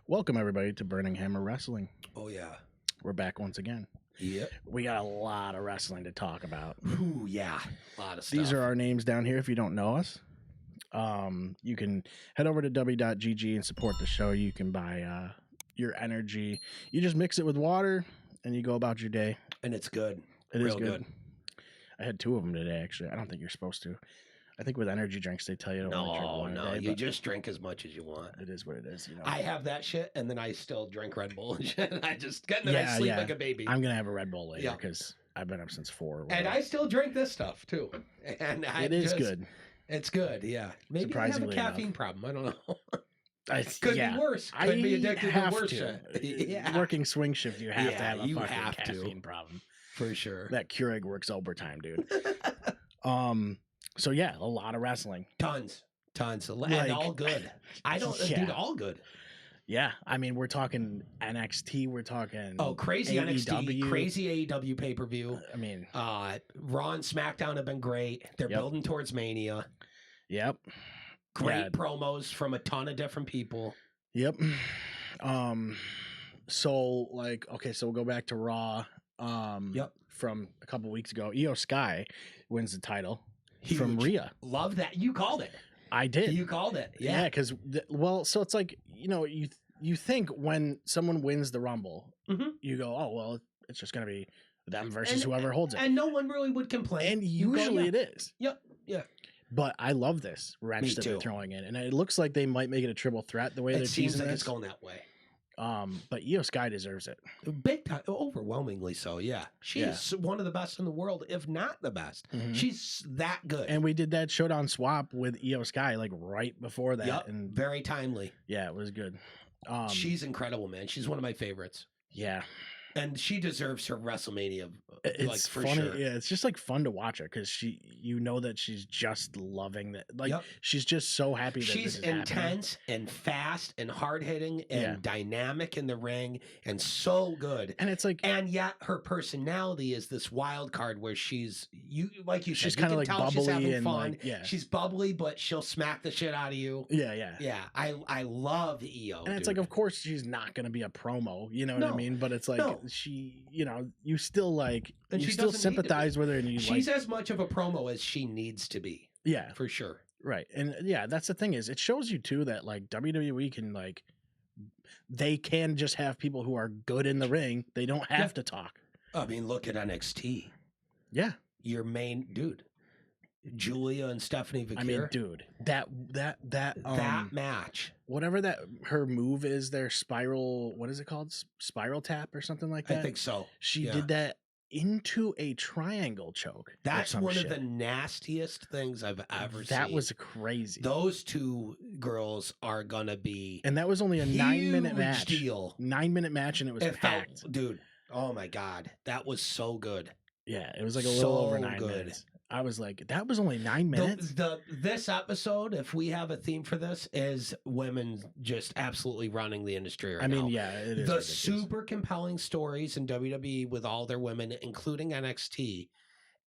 Welcome, everybody, to Burning Hammer Wrestling. Oh, yeah. We're back once again. Yep. We got a lot of wrestling to talk about. Ooh, yeah. A lot of stuff. These are our names down here if you don't know us. You can head over to w.gg and support the show. You can buy your energy. You just mix it with water, and you go about your day. And it's good. It is good. I had 2 of them today, actually. I don't think you're supposed to. I think with energy drinks, they tell you to only drink one a day. You just drink as much as you want. It is what it is. You know. I have that shit, and then I still drink Red Bull and shit. And I just get I sleep like a baby. I'm gonna have a Red Bull later because I've been up since 4. And I still drink this stuff too. And it is good. It's good, yeah. Maybe I have a caffeine problem. I don't know. Could be worse. Could be addicted to worse shit. Working swing shift, you have to have a fucking caffeine problem. For sure. That Keurig works overtime, dude. So yeah, a lot of wrestling. Tons. And all good. Dude, all good. Yeah. I mean, we're talking NXT, we're talking crazy AEW. NXT, crazy AEW pay-per-view. I mean, Raw and SmackDown have been great. They're building towards Mania. Yep. Great promos from a ton of different people. Yep. So we'll go back to Raw. From a couple weeks ago. Iyo Sky wins the title. Huge. From Rhea. Love that. You called it. I did. You called it. Yeah, because, so it's like, you think when someone wins the Rumble, you go, oh, well, it's just going to be them versus whoever holds it. And no one really would complain. And usually it is. Yep. Yeah. But I love this wrench that they're throwing in. And it looks like they might make it a triple threat the way they're teasing it. Seems like it's going that way. But Iyo Sky deserves it. Big time, overwhelmingly so, yeah. She's one of the best in the world, if not the best. She's that good. And we did that showdown swap with Iyo Sky right before that. Yep, and very timely. Yeah, it was good. She's incredible, man. She's one of my favorites. Yeah. And she deserves her WrestleMania, it's for funny. sure. Yeah, it's just fun to watch her because that she's just loving that. She's just so happy that she's this is intense happening. And fast and hard hitting and dynamic in the ring and so good. And it's and yet her personality is this wild card where she's she's kind of bubbly she's having and fun. She's bubbly, but she'll smack the shit out of you. Yeah. I love Iyo. And it's of course she's not going to be a promo. You know what I mean? But it's she, you still you still sympathize with her, and she's as much of a promo as she needs to be. Yeah, for sure. Right, and that's the thing is it shows you too that WWE can they can just have people who are good in the ring. They don't have to talk. I mean, look at NXT. Yeah, your main dude. Julia and Stephanie Vaquer. I mean, dude, that match, whatever that her move is, their spiral. What is it called? Spiral tap or something like that. I think so. She did that into a triangle choke. That's one of the nastiest things I've ever seen. That was crazy. Those 2 girls are gonna be, and that was only a 9-minute match. Deal. 9-minute match, and it was packed. Dude. Oh my god, that was so good. Yeah, it was a little over 9 minutes. I was like, that was only 9 minutes. This episode, if we have a theme for this, is women just absolutely running the industry right now. I mean, yeah, it is. The super compelling stories in WWE with all their women, including NXT.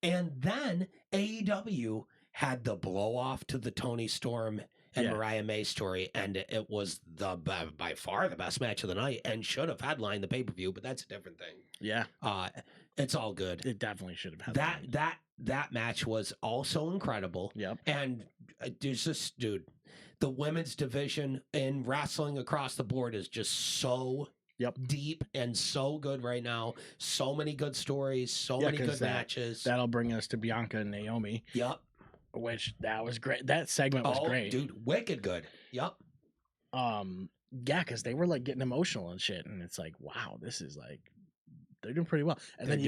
And then AEW had the blow off to the Toni Storm and Mariah May story, and it was by far the best match of the night and should have headlined the pay-per-view, but that's a different thing. Yeah. It's all good. It definitely should have headlined. That match was also incredible. Yep. And there's this dude, the women's division in wrestling across the board is just so deep and so good right now. So many good stories, so many good matches. That'll bring us to Bianca and Naomi. Yep. Which that was great. That segment was great. Dude, wicked good. Yep. Yeah, because they were getting emotional and shit, and it's wow, this is they're doing pretty well. And then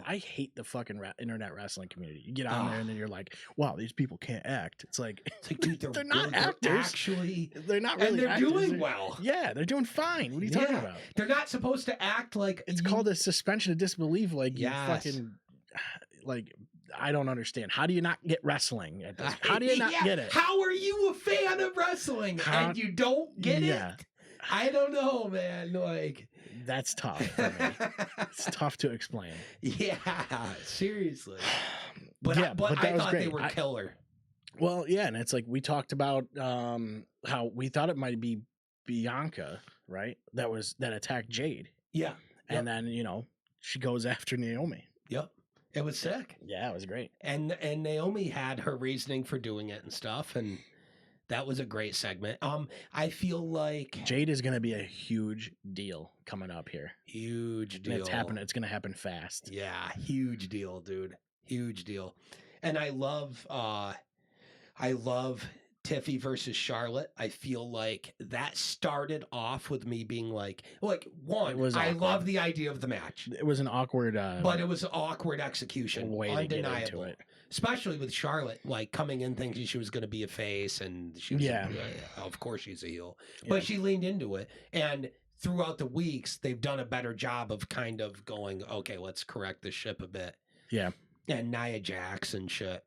I hate the fucking internet wrestling community. You get on there and then you're like, wow, these people can't act. It's like dude, they're not actors. Actually, they're not really. And they're actors. doing well. Yeah, they're doing fine. What are you talking about? They're not supposed to act like it's called a suspension of disbelief. You fucking I don't understand. How do you not get wrestling at this? How do you not get it? How are you a fan of wrestling and you don't get it? I don't know, man. That's tough for me. It's tough to explain. Yeah, seriously. But I thought they were killer. Well, yeah, and it's we talked about how we thought it might be Bianca right? That attacked Jade. Yeah. And then, she goes after Naomi. Yep. It was sick. Yeah, it was great. And Naomi had her reasoning for doing it and stuff, and that was a great segment. I feel like Jade is going to be a huge deal coming up here. Huge deal. And it's happening. It's going to happen fast. Yeah, huge deal, dude. Huge deal. And I love Tiffy versus Charlotte. I feel like that started off with me being like one, I love the idea of the match. It was an awkward but it was an awkward execution. Way undeniable. To get into it. Especially with Charlotte, like coming in thinking she was going to be a face, and she was of course she's a heel. But she leaned into it, and throughout the weeks they've done a better job of kind of going, okay, let's correct the ship a bit. Yeah. And Nia Jax and shit.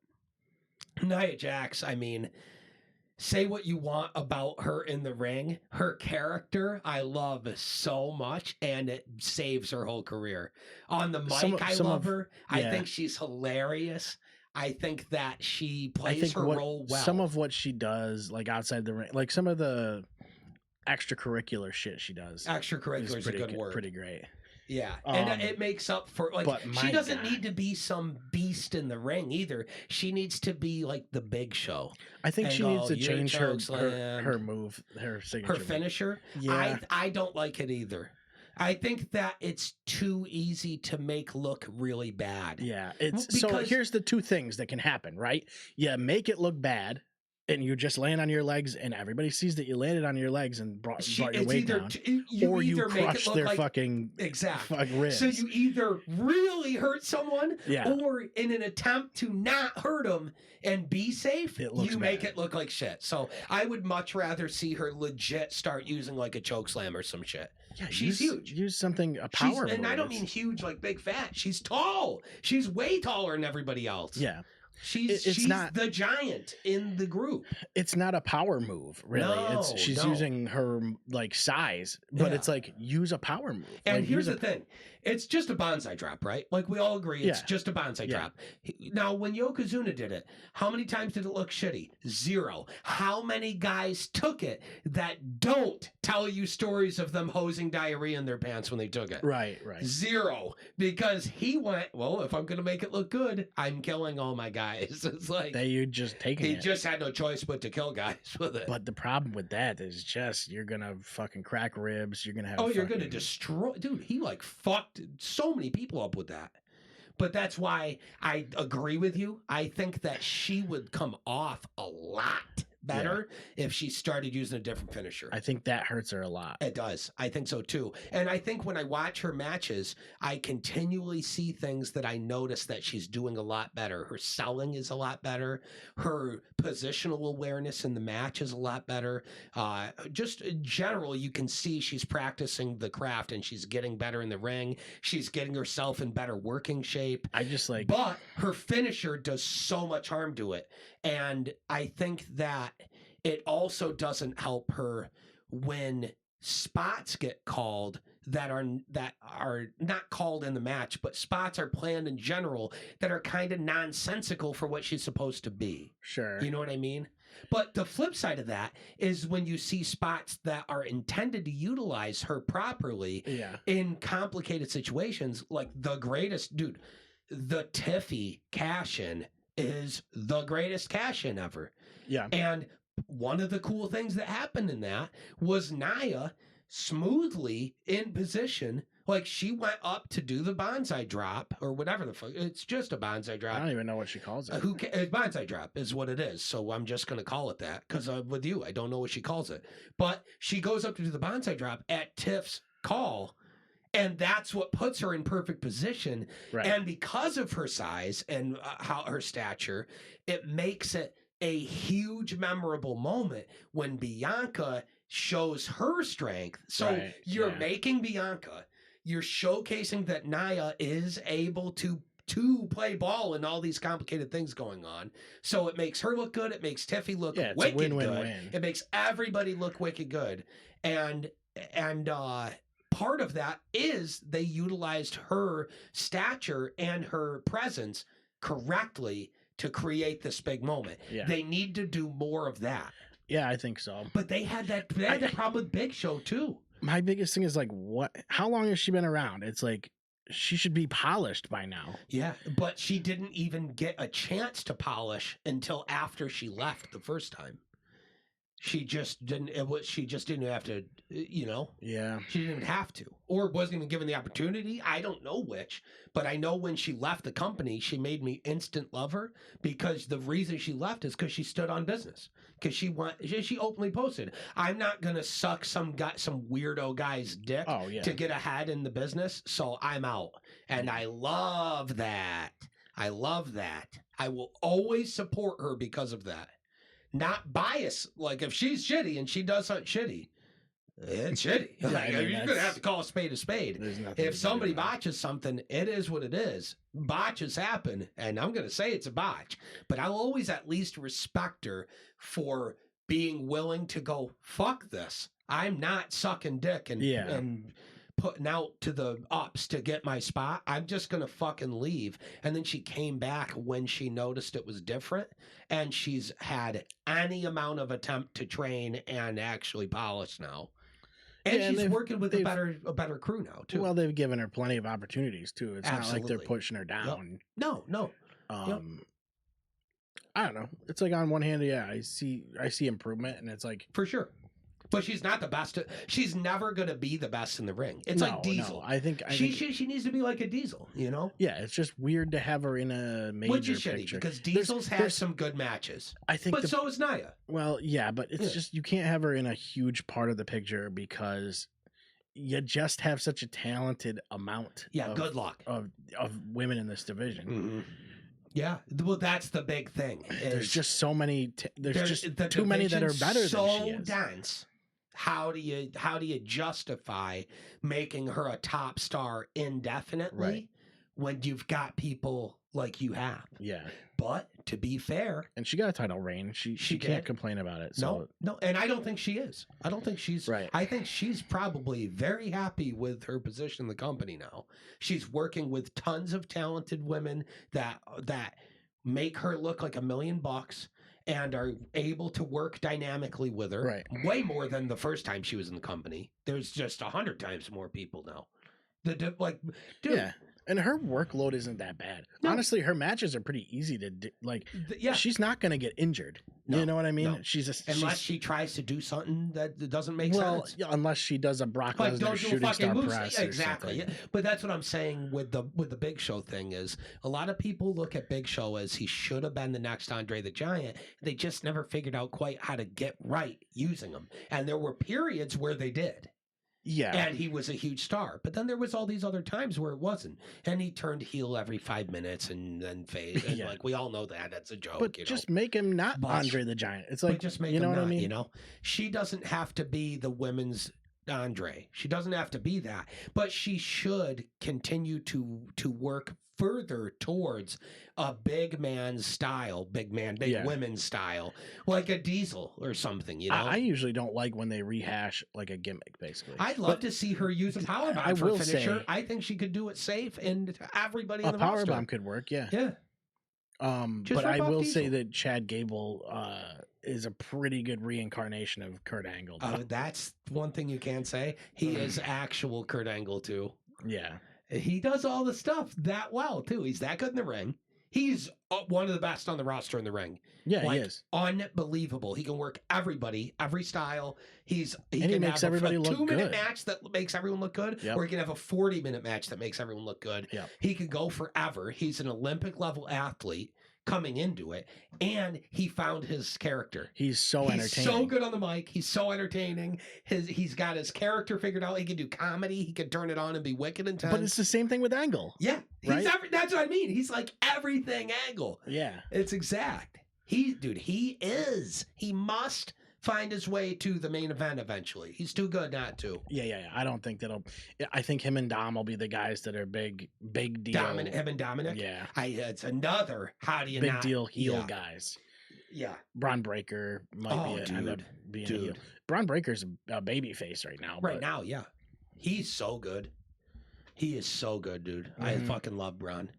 Nia Jax, I mean, say what you want about her in the ring. Her character, I love so much, and it saves her whole career. On the mic, I love her. I think she's hilarious. I think that she plays her role well. Some of what she does, like outside the ring, like some of the extracurricular shit she does. Extracurricular is a good word. Pretty great. Yeah, and it makes up for, like, she doesn't need to be some beast in the ring either. She needs to be like the Big Show. I think she needs to change her move, her signature. Her finisher? Yeah. I don't like it either. I think that it's too easy to make look really bad. Yeah, so here's the two things that can happen, right? You make it look bad, and you just land on your legs, and everybody sees that you landed on your legs and brought your weight down, or you crush their fucking ribs. So you either really hurt someone, or in an attempt to not hurt them and be safe, you make it look like shit. So I would much rather see her legit start using like a chokeslam or some shit. Yeah, she's huge. Use something, a power move. And I don't mean huge like big fat. She's tall. She's way taller than everybody else. Yeah. She's not the giant in the group. It's not a power move, really. She's using her like size, but it's like use a power move. And like, here's the thing. It's just a bonsai drop, right? Like we all agree it's just a bonsai drop. Now, when Yokozuna did it, how many times did it look shitty? 0. How many guys took it that don't tell you stories of them hosing diarrhea in their pants when they took it? Right. 0. Because he went, well, if I'm going to make it look good, I'm killing all my guys. It's like you just taking he just had no choice but to kill guys with it. But the problem with that is just you're going to fucking crack ribs. You're going to have you're going to destroy. Dude, he like fucked so many people up with that. But that's why I agree with you. I think that she would come off a lot better if she started using a different finisher. I think that hurts her a lot. It does. I think so too. And I think when I watch her matches, I continually see things that I notice that she's doing a lot better. Her selling is a lot better. Her positional awareness in the match is a lot better. Just in general, you can see she's practicing the craft and she's getting better in the ring. She's getting herself in better working shape. But her finisher does so much harm to it. And I think that it also doesn't help her when spots get called that are not called in the match, but spots are planned in general that are kind of nonsensical for what she's supposed to be. Sure. You know what I mean? But the flip side of that is when you see spots that are intended to utilize her properly in complicated situations, like the greatest, dude, the Tiffy cash-in is the greatest cash-in ever. Yeah. And one of the cool things that happened in that was Nia smoothly in position. Like she went up to do the bonsai drop or whatever the fuck. It's just a bonsai drop. I don't even know what she calls it. Bonsai drop is what it is. So I'm just going to call it that because with you, I don't know what she calls it. But she goes up to do the bonsai drop at Tiff's call. And that's what puts her in perfect position. Right. And because of her size and how her stature, it makes it a huge, memorable moment when Bianca shows her strength. So you're making Bianca, you're showcasing that Nia is able to play ball and all these complicated things going on. So it makes her look good. It makes Tiffy look wicked good. It makes everybody look wicked good. And part of that is they utilized her stature and her presence correctly to create this big moment. Yeah. They need to do more of that. Yeah, I think so. But they had that problem with Big Show too. My biggest thing is like, how long has she been around? It's like, she should be polished by now. Yeah, but she didn't even get a chance to polish until after she left the first time. She just didn't. She just didn't have to. Yeah. She didn't even have to, or wasn't even given the opportunity. I don't know which, but I know when she left the company, she made me instant love her, because the reason she left is because she stood on business. Because she openly posted, "I'm not gonna suck some weirdo guy's dick to get ahead in the business, so I'm out." And I love that. I love that. I will always support her because of that. Not bias. Like, if she's shitty and she does something shitty, it's shitty. Yeah, like, you're going to have to call a spade a spade. If somebody botches something, it is what it is. Botches happen, and I'm going to say it's a botch. But I'll always at least respect her for being willing to go, fuck this. I'm not sucking dick and putting out to the ups to get my spot. I'm just going to fucking leave. And then she came back when she noticed it was different, and she's had any amount of attempt to train and actually polish now. And she's working with a better crew now, too. Well, they've given her plenty of opportunities, too. It's not like they're pushing her down. Yep. No. I don't know. It's like, on one hand, I see improvement, and it's like, for sure. But she's not the best. She's never going to be the best in the ring. It's like Diesel. No, I think she needs to be like a Diesel, Yeah, it's just weird to have her in a major Which is shitty, picture. because Diesel's had some good matches. I think, but so is Nia. Well, yeah, but it's just, you can't have her in a huge part of the picture because you just have such a talented amount. Yeah, good luck of women in this division. Mm-hmm. Yeah, well, that's the big thing. There's just so many. There's just too many that are better than she is. Dense. How do you justify making her a top star indefinitely when you've got people like you have? Yeah. But to be fair, and she got a title reign. She can't complain about it. So. No, and I don't think she is. I don't think she's right. I think she's probably very happy with her position in the company now. She's working with tons of talented women that make her look like $1 million and are able to work dynamically with her. Right. Way more than the first time she was in the company. There's just 100 times more people now. Dude. Yeah. And her workload isn't that bad. No. Honestly, her matches are pretty easy to do. Like, she's not going to get injured. No, you know what I mean? No. Unless she tries to do something that doesn't make sense. Yeah, unless she does a Brock Lesnar shooting star press. Exactly. Yeah. But that's what I'm saying with the Big Show thing is, a lot of people look at Big Show as he should have been the next Andre the Giant. They just never figured out quite how to get right using him. And there were periods where they did. Yeah. And he was a huge star. But then there was all these other times where it wasn't. And he turned heel every 5 minutes and then phase. And like, we all know that. That's a joke. But just make him not Andre the Giant. It's like, just make him what I mean? She doesn't have to be the women's Andre. She doesn't have to be that. But she should continue to work further towards a big man's style, big women's style, like a Diesel or something, I usually don't like when they rehash like a gimmick, basically. I'd love to see her use a powerbomb for a finisher. I think she could do it safe, and everybody in the roster. A powerbomb could work, yeah. Yeah. But I will say that Chad Gable is a pretty good reincarnation of Kurt Angle. That's one thing you can say. He is actual Kurt Angle, too. Yeah. He does all the stuff that well, too. He's that good in the ring. He's one of the best on the roster in the ring. Yeah, he is. Unbelievable. He can work everybody, every style. He can makes have everybody a look 2-minute good. match that makes everyone look good, or he can have a 40-minute match that makes everyone look good. Yep. He can go forever. He's an Olympic-level athlete coming into it, and he found his character. He's so entertaining. He's so good on the mic. He's so entertaining. He's got his character figured out. He can do comedy. He can turn it on and be wicked intense. But it's the same thing with Angle. Yeah. Right? That's what I mean. He's like everything Angle. Yeah. It's exact. He is. He must find his way to the main event eventually. He's too good not to. Yeah. I don't think I think him and Dom will be the guys that are big deal. Him and Dominic? Yeah. it's another, how do you big deal heel guys. Yeah. Braun Breaker might end up being a heel. Braun Breaker's a baby face right now. Now, yeah. He's so good. He is so good, dude. I fucking love Braun.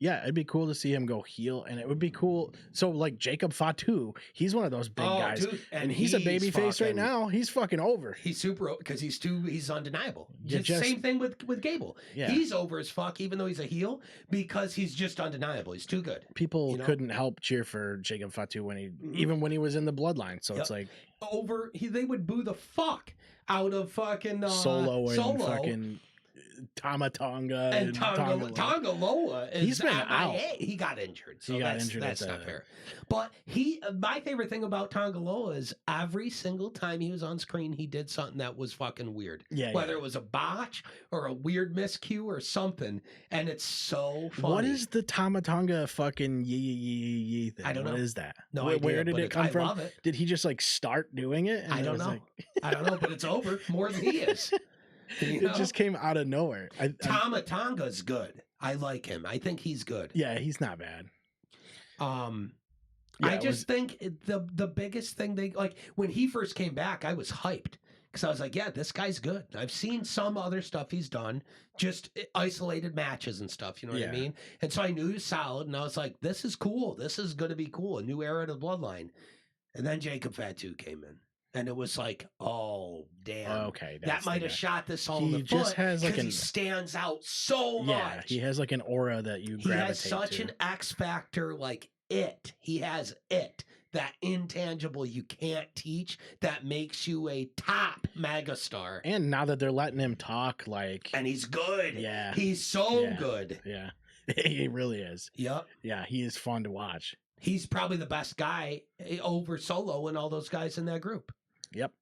Yeah, it'd be cool to see him go heel, and it would be cool. So, like Jacob Fatu, he's one of those big guys, dude, and he's a baby face right now. He's fucking over. He's super because he's undeniable. Just same thing with Gable. Yeah. He's over as fuck, even though he's a heel, because he's just undeniable. He's too good. People couldn't help cheer for Jacob Fatu when even when he was in the bloodline. So it's like they would boo the fuck out of fucking Solo and fucking Tama Tonga and Tonga Loa. He's been out. He got injured. So he got injured. That's not fair. But my favorite thing about Tonga Loa is every single time he was on screen, he did something that was fucking weird. Yeah. Whether it was a botch or a weird miscue or something, and it's so funny. What is the Tama Tonga fucking yee thing? I don't know. What is that? No where, idea. Where did it come from? Love it. Did he just like start doing it? I don't know. I don't know, but it's over more than he is. It just came out of nowhere. Tama Tonga's good. I like him. I think he's good. Yeah, he's not bad. I just think the biggest thing they like when he first came back, I was hyped because I was like, yeah, this guy's good. I've seen some other stuff he's done, just isolated matches and stuff. You know what I mean? And so I knew he was solid, and I was like, this is cool. This is going to be cool. A new era to the bloodline. And then Jacob Fatu came in. And it was like, oh, damn. Okay. That might have shot this all in the foot because he stands out so much. Yeah, he has like an aura that you gravitate to. He has such an X factor, like it. He has it. That intangible you can't teach that makes you a top megastar. And now that they're letting him talk, like... And he's good. Yeah. He's so good. Yeah. He really is. Yep. Yeah, he is fun to watch. He's probably the best guy over Solo and all those guys in that group. Yep.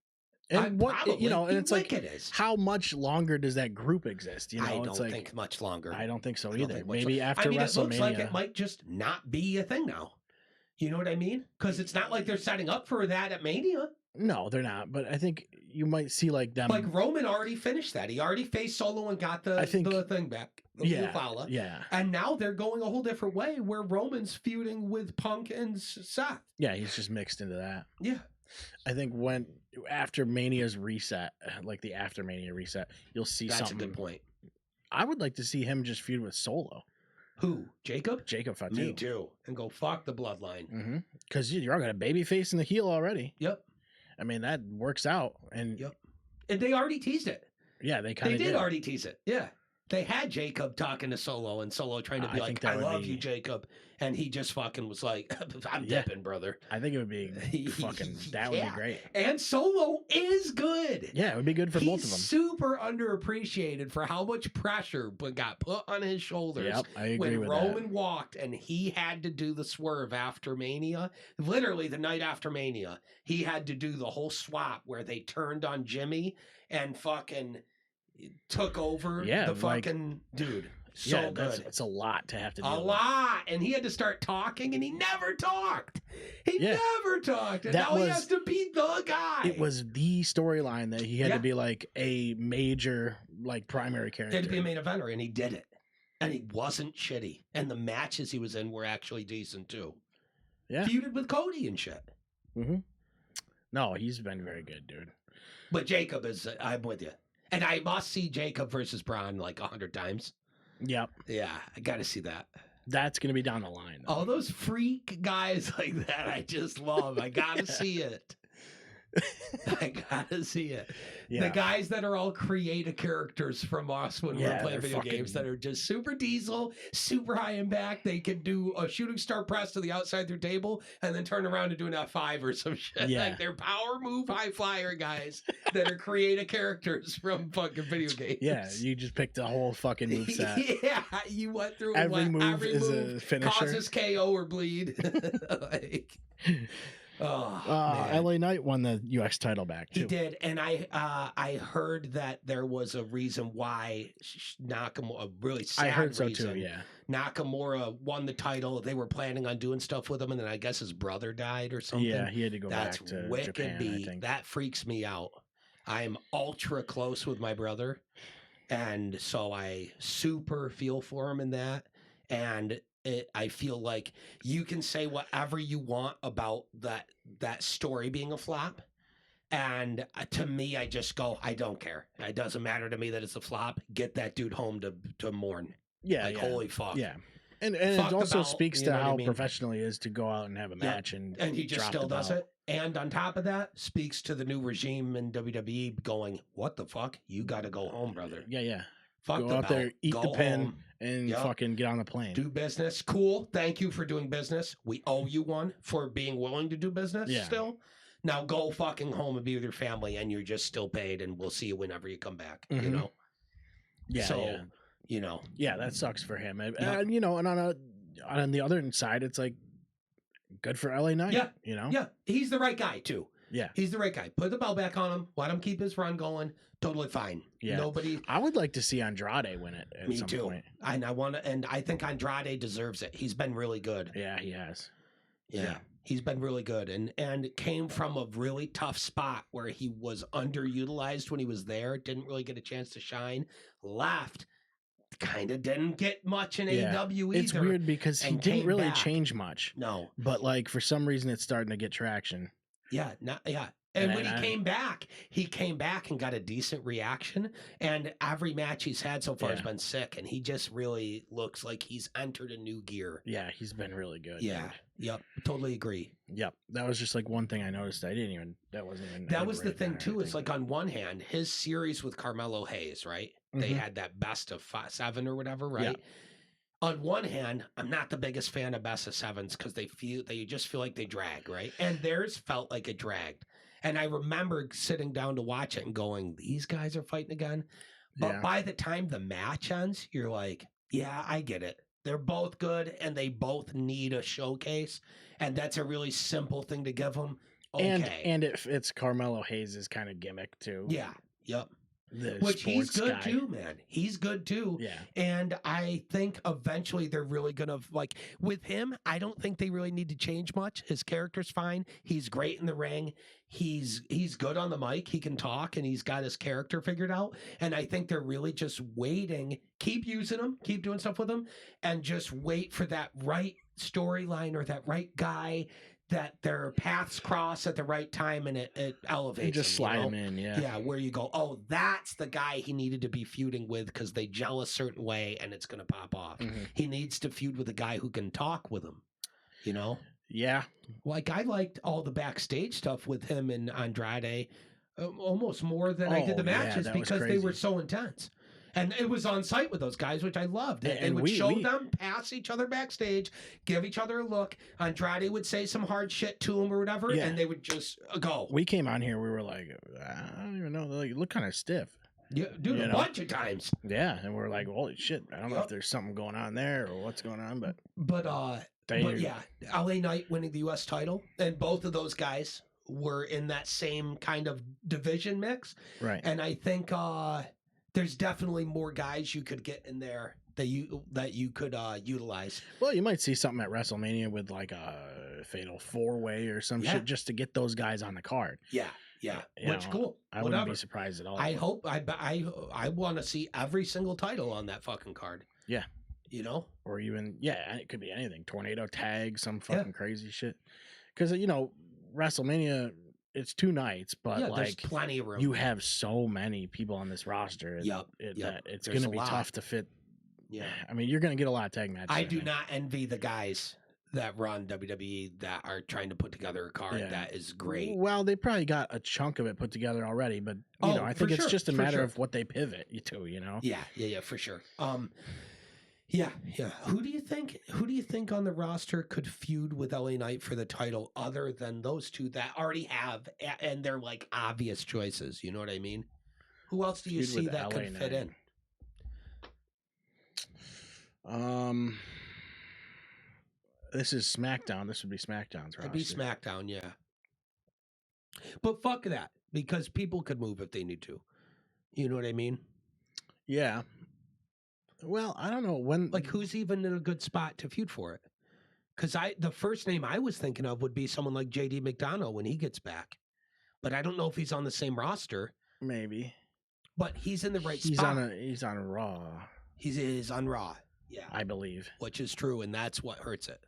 And and it's like, is. How much longer does that group exist? You know, I don't think much longer. I don't think so either. Maybe after WrestleMania. It looks like it might just not be a thing now. You know what I mean? Because it's not like they're setting up for that at Mania. No, they're not. But I think you might see like them. Like Roman already finished that. He already faced Solo and got the thing back. Yeah. And now they're going a whole different way where Roman's feuding with Punk and Seth. Yeah, he's just mixed into that. Yeah. I think after Mania's reset, like the after Mania reset, you'll see something. That's a good point. I would like to see him just feud with Solo. Who? Jacob? Jacob Fatu. Me too. And go fuck the bloodline. Because you're got a baby face and a heel already. Yep. I mean, that works out. And And they already teased it. Yeah, they kind of did. Already tease it. Yeah. They had Jacob talking to Solo and Solo trying to be like, I love you, Jacob. And he just fucking was like, I'm dipping, brother. I think it would be fucking, that would be great. And Solo is good. Yeah, it would be good for both of them. Super underappreciated for how much pressure got put on his shoulders. Yep, I agree with that. When Roman walked and he had to do the swerve after Mania, literally the night after Mania, he had to do the whole swap where they turned on Jimmy and fucking took over the fucking dude. So good. It's a lot to have to do. A lot. And he had to start talking and he never talked. He never talked. And now he has to be the guy. It was the storyline that he had to be like a major, like primary character. He had to be a main eventer and he did it. And he wasn't shitty. And the matches he was in were actually decent too. Yeah. Feuded with Cody and shit. No, he's been very good, dude. But Jacob is, I'm with you. And I must see Jacob versus Braun like 100 times. Yep. Yeah, I got to see that. That's going to be down the line. All those freak guys like that, I just love. I got to see it. I got to see it. Yeah. The guys that are all creative characters from us when we're playing video games that are just super diesel, super high impact. They can do a shooting star press to the outside of their table and then turn around and do an F5 or some shit. Yeah. Like they're power move high flyer guys that are creative characters from fucking video games. Yeah, you just picked a whole fucking moveset. Yeah, you went through every move is a finisher. Causes KO or bleed. like... LA Knight won the UX title back too. He did, and I heard that there was a reason why Nakamura, a really sad I heard so reason. too. Yeah, Nakamura won the title. They were planning on doing stuff with him, and then I guess his brother died or something. Yeah, he had to go That's back to wicked Japan. I think that freaks me out. I'm ultra close with my brother, and so I super feel for him in that, and. I feel like you can say whatever you want about that story being a flop. And to me, I just go, I don't care. It doesn't matter to me that it's a flop. Get that dude home to mourn. Yeah. Like, holy fuck. Yeah. And it also speaks to how professional he is to go out and have a match and he just still does it. And on top of that, speaks to the new regime in WWE going, what the fuck? You got to go home, brother. Yeah. Fuck go the out belt. there, eat the pin, and fucking get on the plane. Do business. Cool. Thank you for doing business. We owe you one for being willing to do business still. Now go fucking home and be with your family, and you're just still paid, and we'll see you whenever you come back, you know? Yeah, so, you know. Yeah, that sucks for him. And, you know, and on the other side, it's like, good for LA Knight, you know? Yeah, he's the right guy, too. Yeah. He's the right guy. Put the belt back on him. Let him keep his run going. Totally fine. Yeah. I would like to see Andrade win it at some point. And I think Andrade deserves it. He's been really good. Yeah, he has. Yeah. He's been really good and came from a really tough spot where he was underutilized when he was there, didn't really get a chance to shine, left, kind of didn't get much in AEW either. It's weird because he didn't really change much. No. But like for some reason it's starting to get traction. Yeah, And when he came back and got a decent reaction. And every match he's had so far has been sick. And he just really looks like he's entered a new gear. Yeah, he's been really good. Yeah. Dude. Yep. Totally agree. Yep. That was just like one thing I noticed. That was the thing too. It's like on one hand, his series with Carmelo Hayes, right? Mm-hmm. They had that best of 7 or whatever, right? Yeah. On one hand, I'm not the biggest fan of best of 7s because they just feel like they drag, right? And theirs felt like it dragged. And I remember sitting down to watch it and going, these guys are fighting again. But by the time the match ends, you're like, yeah, I get it. They're both good and they both need a showcase. And that's a really simple thing to give them. Okay. And it's Carmelo Hayes' kind of gimmick too. Yeah. Yep. Which he's good too, man. He's good too. Yeah. And I think eventually they're really going to, like, with him, I don't think they really need to change much. His character's fine. He's great in the ring. He's good on the mic. He can talk and he's got his character figured out. And I think they're really just waiting. Keep using him. Keep doing stuff with him. And just wait for that right storyline or that right guy that their paths cross at the right time and it elevates and just slide him in, yeah, where you go, oh, that's the guy he needed to be feuding with because they gel a certain way and it's going to pop off. Mm-hmm. He needs to feud with a guy who can talk with him, you know? Yeah. Like, I liked all the backstage stuff with him and Andrade almost more than I did the matches because they were so intense. And it was on site with those guys, which I loved. They would show them pass each other backstage, give each other a look. Andrade would say some hard shit to him or whatever, and they would just go. We came on here, we were like, I don't even know. Like, you look kind of stiff. Yeah, dude, a bunch of times. Yeah, and we're like, holy shit. I don't know if there's something going on there or what's going on, But yeah, LA Knight winning the U.S. title, and both of those guys were in that same kind of division mix. Right. And I think there's definitely more guys you could get in there that you could utilize. Well, you might see something at WrestleMania with like a fatal 4-way or some shit just to get those guys on the card. Yeah. Which cool. I wouldn't be surprised at all. I hope I want to see every single title on that fucking card. Yeah. You know? Or even it could be anything. Tornado tag, some fucking crazy shit. Because WrestleMania, it's 2 nights, but there's plenty of room. You have so many people on this roster. That it's going to be tough to fit. Yeah. I mean, you're going to get a lot of tag matches. I do not envy the guys that run WWE that are trying to put together a card that is great. Well, they probably got a chunk of it put together already, but I think it's just a matter of what they pivot to, you know? Yeah, for sure. Yeah. Who do you think on the roster could feud with LA Knight for the title other than those two that already have and they're like obvious choices? You know what I mean? Who else do you see that could fit in? This is SmackDown. This would be SmackDown's roster. It'd be SmackDown, yeah. But fuck that, because people could move if they need to. You know what I mean? Yeah. Well, I don't know when. Like, who's even in a good spot to feud for it? Because the first name I was thinking of would be someone like JD McDonough when he gets back, but I don't know if he's on the same roster. Maybe, but he's in the right spot. He's on Raw. He is on Raw. Yeah, I believe, which is true, and that's what hurts it.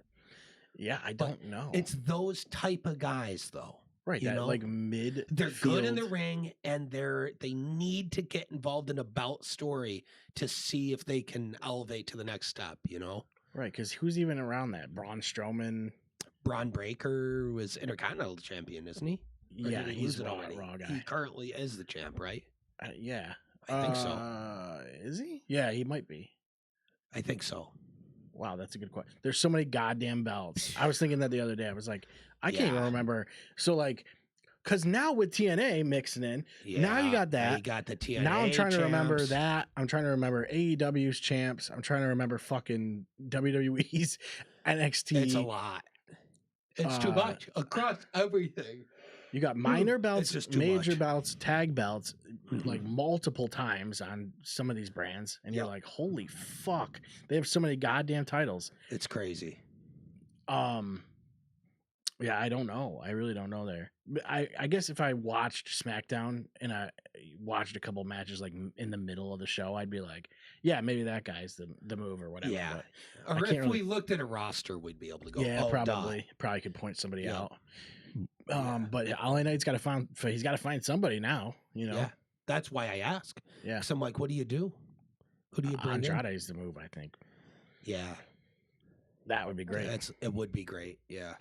Yeah, I don't know. It's those type of guys, though. Right, you know? like mid. They're good in the ring, and they need to get involved in a belt story to see if they can elevate to the next step. You know. Right, because who's even around that? Braun Strowman. Braun Breaker was Intercontinental Champion, isn't he? Or Yeah, did he he's lose it Raw, already? Raw guy. He currently is the champ, right? Yeah. I think so. Is he? Yeah, he might be. I think so. Wow, that's a good question. There's so many goddamn belts. I was thinking that the other day. I was like, I can't even remember. So like, because now with TNA mixing in, now you got that. You got the TNA. Now I'm trying champs. to remember that. I'm trying to remember AEW's champs. I'm trying to remember fucking WWE's NXT. It's a lot. It's too much across everything. You got minor belts, major much. belts, tag belts, like multiple times on some of these brands, and you're like, "Holy fuck!" They have so many goddamn titles. It's crazy. Yeah, I don't know. I really don't know there. I guess if I watched SmackDown and I watched a couple matches like in the middle of the show, I'd be like, "Yeah, maybe that guy's the move or whatever." Yeah. But or if we looked at a roster, we'd be able to go. Yeah, oh, probably could point somebody out. But all I know, he's got to find somebody now. You know. Yeah, that's why I ask. Yeah. Because I'm like, what do you do? Who do you bring in? Andrade's the move, I think. Yeah. That would be great. It would be great. Yeah.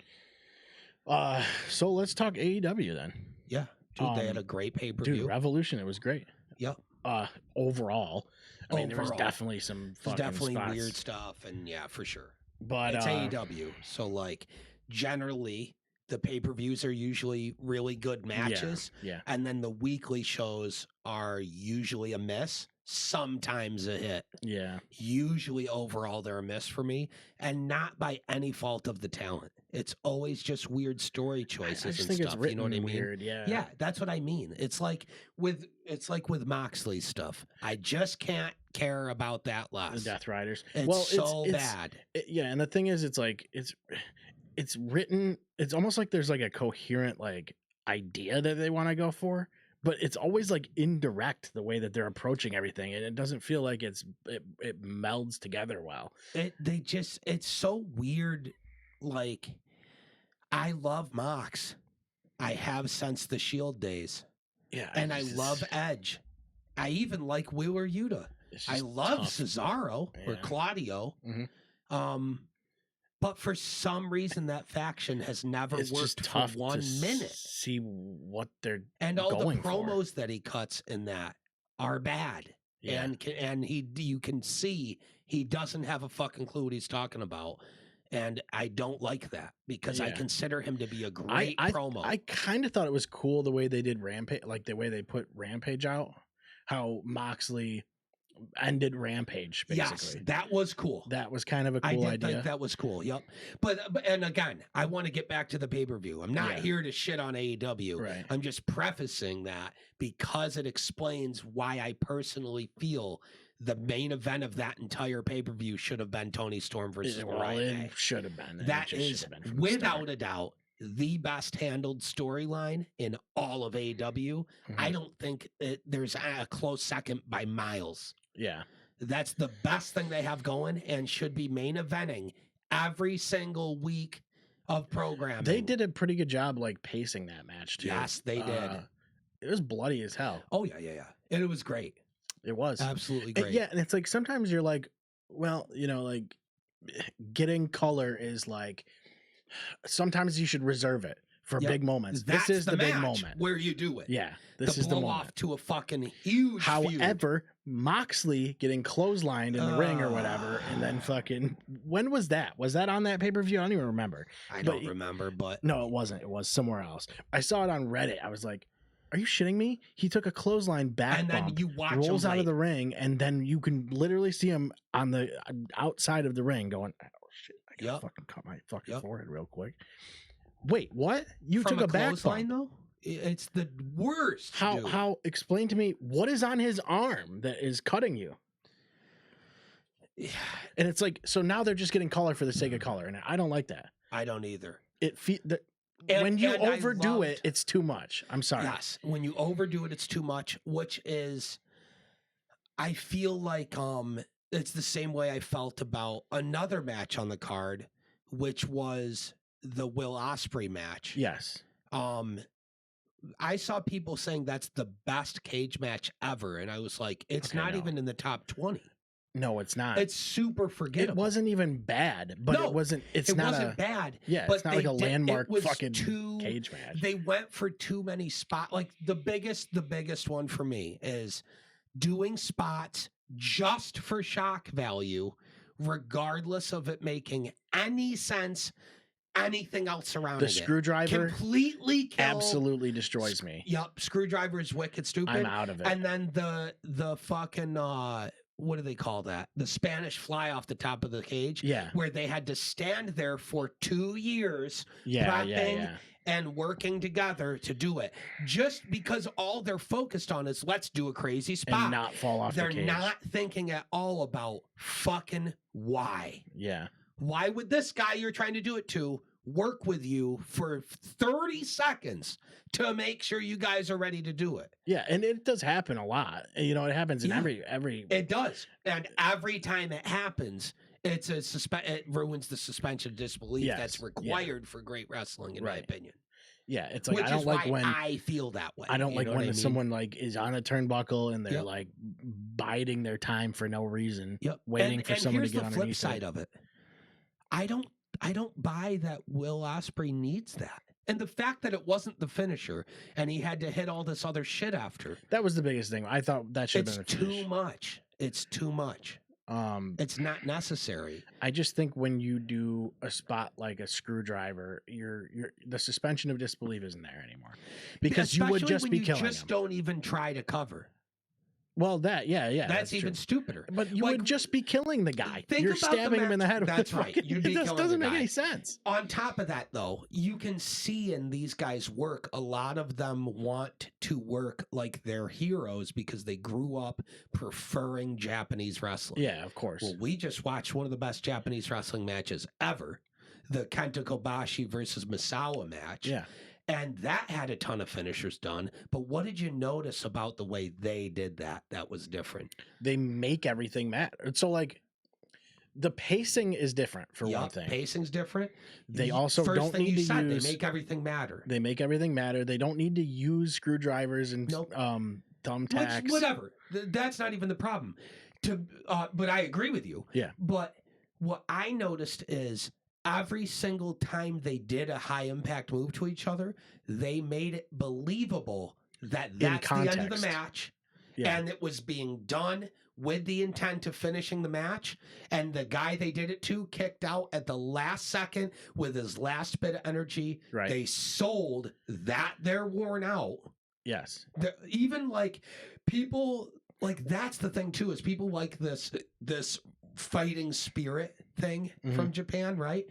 So let's talk AEW then. Yeah. Dude, they had a great pay-per-view. Dude, Revolution, it was great. Yep. Overall. I mean, there was definitely some fucking weird stuff, and yeah, for sure. But it's AEW. So like generally the pay-per-views are usually really good matches. Yeah. And then the weekly shows are usually a miss, sometimes a hit. Yeah. Usually overall they're a miss for me, and not by any fault of the talent. It's always just weird story choices I just and think stuff. It's written you know what I mean? Weird, yeah. Yeah, that's what I mean. It's like with Moxley stuff. I just can't care about that less. The Death Riders. It's bad. And the thing is, it's like it's written. It's almost like there's like a coherent like idea that they want to go for, but it's always like indirect the way that they're approaching everything, and it doesn't feel like it melds together well. It's so weird. Like, I love Mox. I have since the Shield days. Yeah, and I love Edge. I even like Wheeler Yuta. I love Cesaro or Claudio. Mm-hmm. But for some reason, that faction has never worked for 1 minute. See what they're and all going the promos that he cuts in that are bad. Yeah. And you can see he doesn't have a fucking clue what he's talking about. And I don't like that because I consider him to be a great promo. I kind of thought it was cool the way they did Rampage, like the way they put Rampage out, how Moxley ended Rampage, basically. Yes, that was cool. That was kind of a cool idea. I did think that was cool, yep. But and again, I want to get back to the pay-per-view. I'm not here to shit on AEW. Right. I'm just prefacing that because it explains why I personally feel the main event of that entire pay-per-view should have been Toni Storm versus Mariah May. It should have been. That is, without a doubt, the best handled storyline in all of AEW. Mm-hmm. I don't think there's a close second by miles. Yeah. That's the best thing they have going and should be main eventing every single week of programming. They did a pretty good job like pacing that match too. Yes, they did. It was bloody as hell. Oh, yeah. And it was great. It was. Absolutely great. And it's like sometimes you're like, well, like getting color is like sometimes you should reserve it for big moments. This is the big moment where you do it. Yeah, this is the moment. Off to a fucking huge However, Moxley getting clotheslined in the ring or whatever, and then fucking when was that? Was that on that pay-per-view? I don't even remember. I don't remember, but no, it wasn't. It was somewhere else. I saw it on Reddit. I was like, are you shitting me? He took a clothesline back and then bump, you watch rolls him out of the ring, and then you can literally see him on the outside of the ring going, oh shit, I gotta fucking cut my fucking forehead real quick. Wait, what? You From took a back clothesline bump? though? It's the worst. How? Explain to me what is on his arm that is cutting you? Yeah. And it's like, so now they're just getting color for the sake of color, and I don't like that. I don't either. When you overdo it, it's too much. I'm sorry. Yes, when you overdo it, it's too much. Which is, I feel like it's the same way I felt about another match on the card, which was the Will Ospreay match. Yes. I saw people saying that's the best cage match ever, and I was like, it's not even in the top 20. No, it's not. It's super forgettable. It wasn't even bad, but No, it wasn't. It wasn't bad. Yeah, but it's not like a landmark fucking cage match. They went for too many spots. Like the biggest one for me is doing spots just for shock value, regardless of it making any sense. Anything else surrounding the screwdriver completely absolutely destroys me. Yep, screwdriver is wicked stupid. I'm out of it. And then the fucking what do they call that? The Spanish fly off the top of the cage. Yeah, where they had to stand there for 2 years, prepping and working together to do it. Just because all they're focused on is let's do a crazy spot and not fall off. They're the cage. not thinking at all about fucking why. Yeah. Why would this guy you're trying to do it to work with you for 30 seconds to make sure you guys are ready to do it? Yeah, and it does happen a lot. You know, it happens in every. It does, and every time it happens, it's it ruins the suspension of disbelief that's required for great wrestling, in my opinion. Yeah, it's like Which I don't is like why when I feel that way. I don't like when I mean? someone like is on a turnbuckle and they're like biding their time for no reason, waiting for someone to get underneath. Here's the flip side of it. I don't buy that Will Ospreay needs that. And the fact that it wasn't the finisher and he had to hit all this other shit after. That was the biggest thing. I thought that should have been the finish. Too much. It's too much. It's not necessary. I just think when you do a spot like a screwdriver, the suspension of disbelief isn't there anymore. Because you would just be killing him. You just don't even try to cover. Well, that's even stupider. But you would just be killing the guy. You're stabbing him in the head. That's right. It just doesn't make any sense. On top of that, though, you can see in these guys' work, a lot of them want to work like they're heroes because they grew up preferring Japanese wrestling. Yeah, of course. Well, we just watched one of the best Japanese wrestling matches ever, the Kenta Kobashi versus Misawa match. Yeah. And that had a ton of finishers done. But what did you notice about the way they did that was different? They make everything matter. So, like, the pacing is different, for one thing. Pacing's different. They also don't need to use... They make everything matter. They make everything matter. They don't need to use screwdrivers and thumbtacks. Whatever. That's not even the problem. But I agree with you. Yeah. But what I noticed is... every single time they did a high impact move to each other, they made it believable that that's the end of the match and it was being done with the intent of finishing the match. And the guy they did it to kicked out at the last second with his last bit of energy. Right. They sold that they're worn out. Yes. Even like people, like that's the thing too, is people like this fighting spirit thing from Japan, right?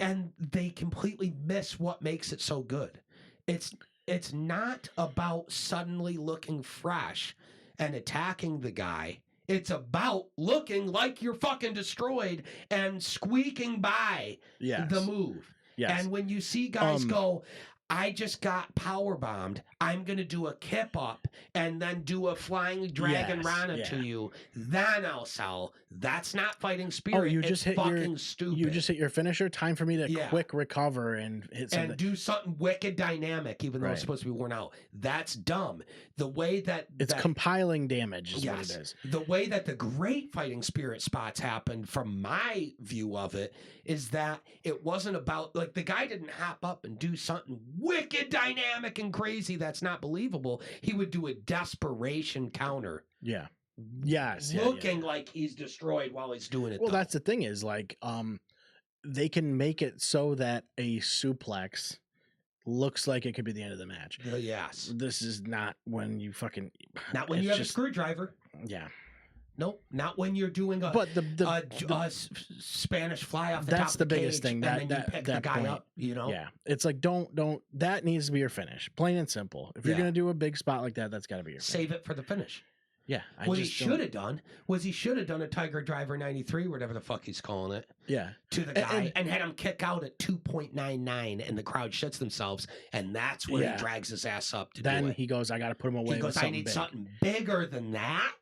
And they completely miss what makes it so good. It's not about suddenly looking fresh and attacking the guy. It's about looking like you're fucking destroyed and squeaking by the move. Yes. And when you see guys go, I just got power bombed. I'm going to do a kip up and then do a flying dragon Rana to you. Then I'll sell. That's not fighting spirit. Oh, you just hit fucking stupid. You just hit your finisher. Time for me to quick recover and hit something. And do something wicked dynamic, even though it's supposed to be worn out. That's dumb. The way that... It's compiling damage is what it is. The way that the great fighting spirit spots happened, from my view of it, is that it wasn't about... like, the guy didn't hop up and do something wicked dynamic and crazy that's not believable. He would do a desperation counter. Yeah. Yes. Looking like he's destroyed while he's doing it. Well, that's the thing is, like, they can make it so that a suplex looks like it could be the end of the match. Yes. This is not when you fucking... not when you have a screwdriver. Yeah. Nope, not when you're doing a Spanish fly off the top of the cage. That's the biggest thing. And then you pick the guy up, you know? Yeah. It's like, don't, that needs to be your finish. Plain and simple. If you're going to do a big spot like that, that's got to be your finish. Save it for the finish. Yeah. What he should have done was he should have done a Tiger Driver 93, whatever the fuck he's calling it. Yeah. To the guy and had him kick out at 2.99 and the crowd shits themselves. And that's where he drags his ass up to do it. Then he goes, I got to put him away. He goes, I need something bigger than that.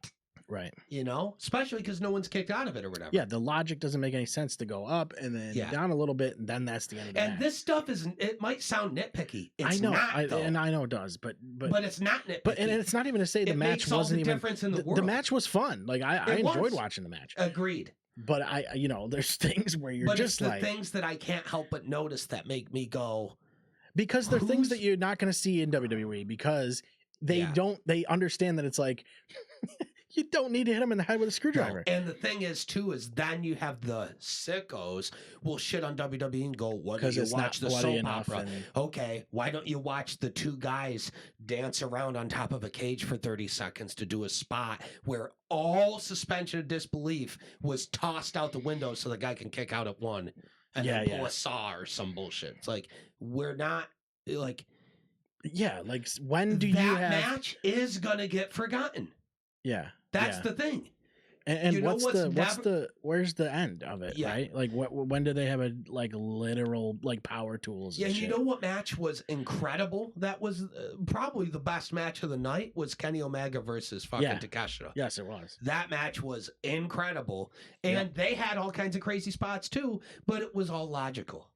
Right. You know, especially because no one's kicked out of it or whatever. Yeah, the logic doesn't make any sense to go up and then down a little bit, and then that's the end of the match. This stuff isn't. It might sound nitpicky. It's I know, not, though. and I know it does, but it's not nitpicky. But and it's not even to say the match wasn't even difference in the world. The match was fun. Like I enjoyed watching the match. Agreed. But there's things where you're just the things that I can't help but notice that make me go, because they're things that you're not going to see in WWE, because they understand that it's like you don't need to hit him in the head with a screwdriver. No. And the thing is too, is then you have the sickos will shit on WWE and go, why don't you watch the soap opera? Okay, why don't you watch the two guys dance around on top of a cage for 30 seconds to do a spot where all suspension of disbelief was tossed out the window so the guy can kick out at one and then pull a saw or some bullshit. It's like, we're not like... Yeah, like when do that match is going to get forgotten. Yeah. That's the thing. And where's the end of it, right? Like when do they have a literal power tools? Yeah, and you know what match was incredible? That was probably the best match of the night was Kenny Omega versus fucking Takeshita. Yes, it was. That match was incredible. And they had all kinds of crazy spots too, but it was all logical.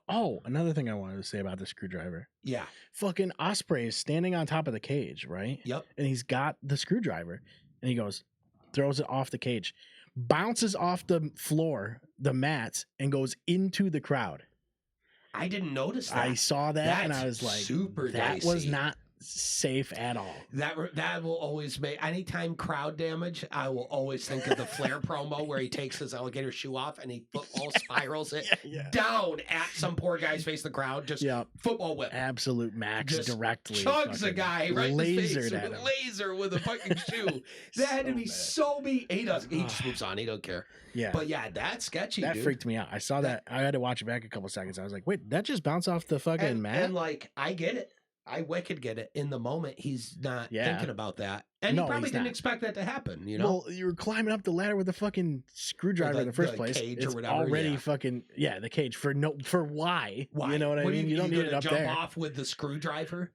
Oh, another thing I wanted to say about the screwdriver. Yeah. Fucking Ospreay is standing on top of the cage, right? Yep. And he's got the screwdriver. And he throws it off the cage, bounces off the floor, the mats, and goes into the crowd. I didn't notice that. I saw that and I was like, that was not safe at all. That will always make, anytime crowd damage, I will always think of the Flair promo where he takes his alligator shoe off and he football spirals it down at some poor guy's face, the crowd, just football whip. Absolute max just directly. Chugs a guy right in the face with a laser with a fucking shoe. That had to be so mean. He just moves on. He don't care. Yeah. But yeah, that's sketchy, That freaked me out. I saw that. I had to watch it back a couple seconds. I was like, wait, that just bounced off the fucking mat? And I get it. I wicked get it. In the moment, he's not thinking about that. And he probably didn't expect that to happen, you know? Well, you were climbing up the ladder with the fucking screwdriver in the first place. Cage or whatever, already fucking, the cage. For why? You know what I mean? You don't need it up there. Jump off with the screwdriver?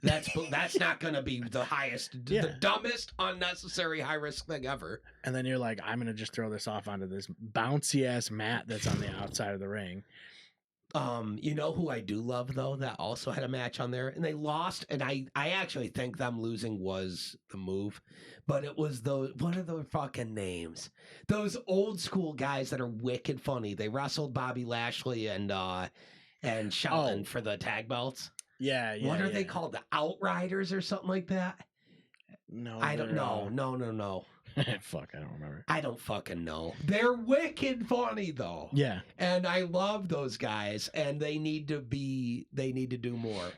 That's not going to be the highest, the dumbest, unnecessary, high-risk thing ever. And then you're like, I'm going to just throw this off onto this bouncy-ass mat that's on the outside of the ring. You know who I do love though that also had a match on there and they lost, and I actually think them losing was the move, but it was what are the fucking names? Those old school guys that are wicked funny. They wrestled Bobby Lashley and Shelton for the tag belts. Yeah. What are they called? The Outriders or something like that? No, I don't know. No. Fuck, I don't remember. I don't fucking know. They're wicked funny though. Yeah. And I love those guys, and they need to do more.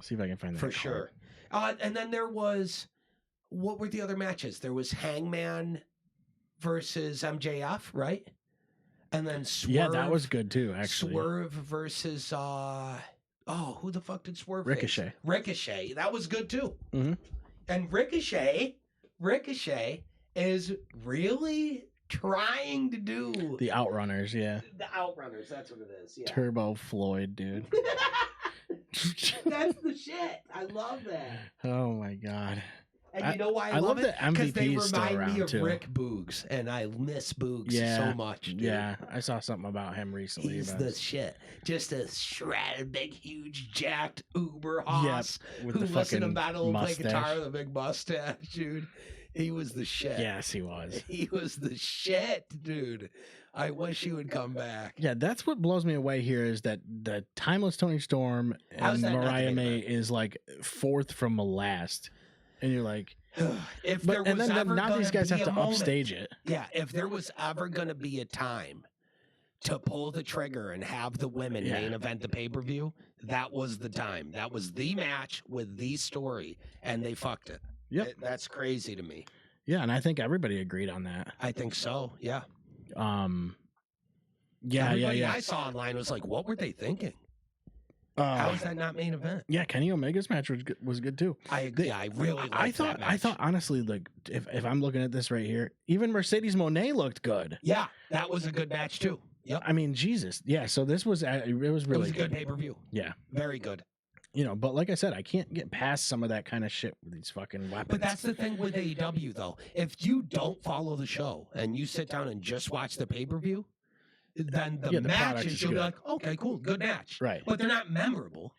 See if I can find that. For sure. And then there was, what were the other matches? There was Hangman versus MJF, right? And then Swerve. Yeah, that was good too, actually. Swerve versus who the fuck did Swerve Ricochet. face? Ricochet. That was good too. Mm-hmm. And Ricochet is really trying to do the Outrunners, The Outrunners, that's what it is. Yeah. Turbo Floyd, dude. That's the shit. I love that. Oh my god. And you know why I love it? Because they remind me of Rick Boogs, and I miss Boogs so much, dude. Yeah, I saw something about him recently. He's the shit. Just a shredded, big, huge, jacked Uber hoss who listened to Battle and play guitar with a big mustache, dude. He was the shit. Yes, he was. He was the shit, dude. I wish he would come back. Yeah, that's what blows me away here is that the Timeless Toni Storm and Mariah May is like fourth from last. And you're like, now these guys have to upstage it. Yeah, if there was ever going to be a time to pull the trigger and have the women main event the pay-per-view, that was the time. That was the match with the story, and they fucked it. Yep. That's crazy to me. Yeah, and I think everybody agreed on that. I think so, yeah. Everybody I saw online was like, what were they thinking? How is that not main event? Yeah, Kenny Omega's match was good too. I really liked that match. I thought honestly, like if I'm looking at this right here, even Mercedes Moné looked good. Yeah, that was a good match too. Yep. I mean, Jesus. Yeah, so this was it was really a good pay-per-view. Yeah. Very good. You know, but like I said, I can't get past some of that kind of shit with these fucking weapons. But that's the thing with AEW, though. If you don't follow the show and you sit down and just watch the pay-per-view, then the matches, you'll be like, okay, cool, good match. Right. But they're not memorable.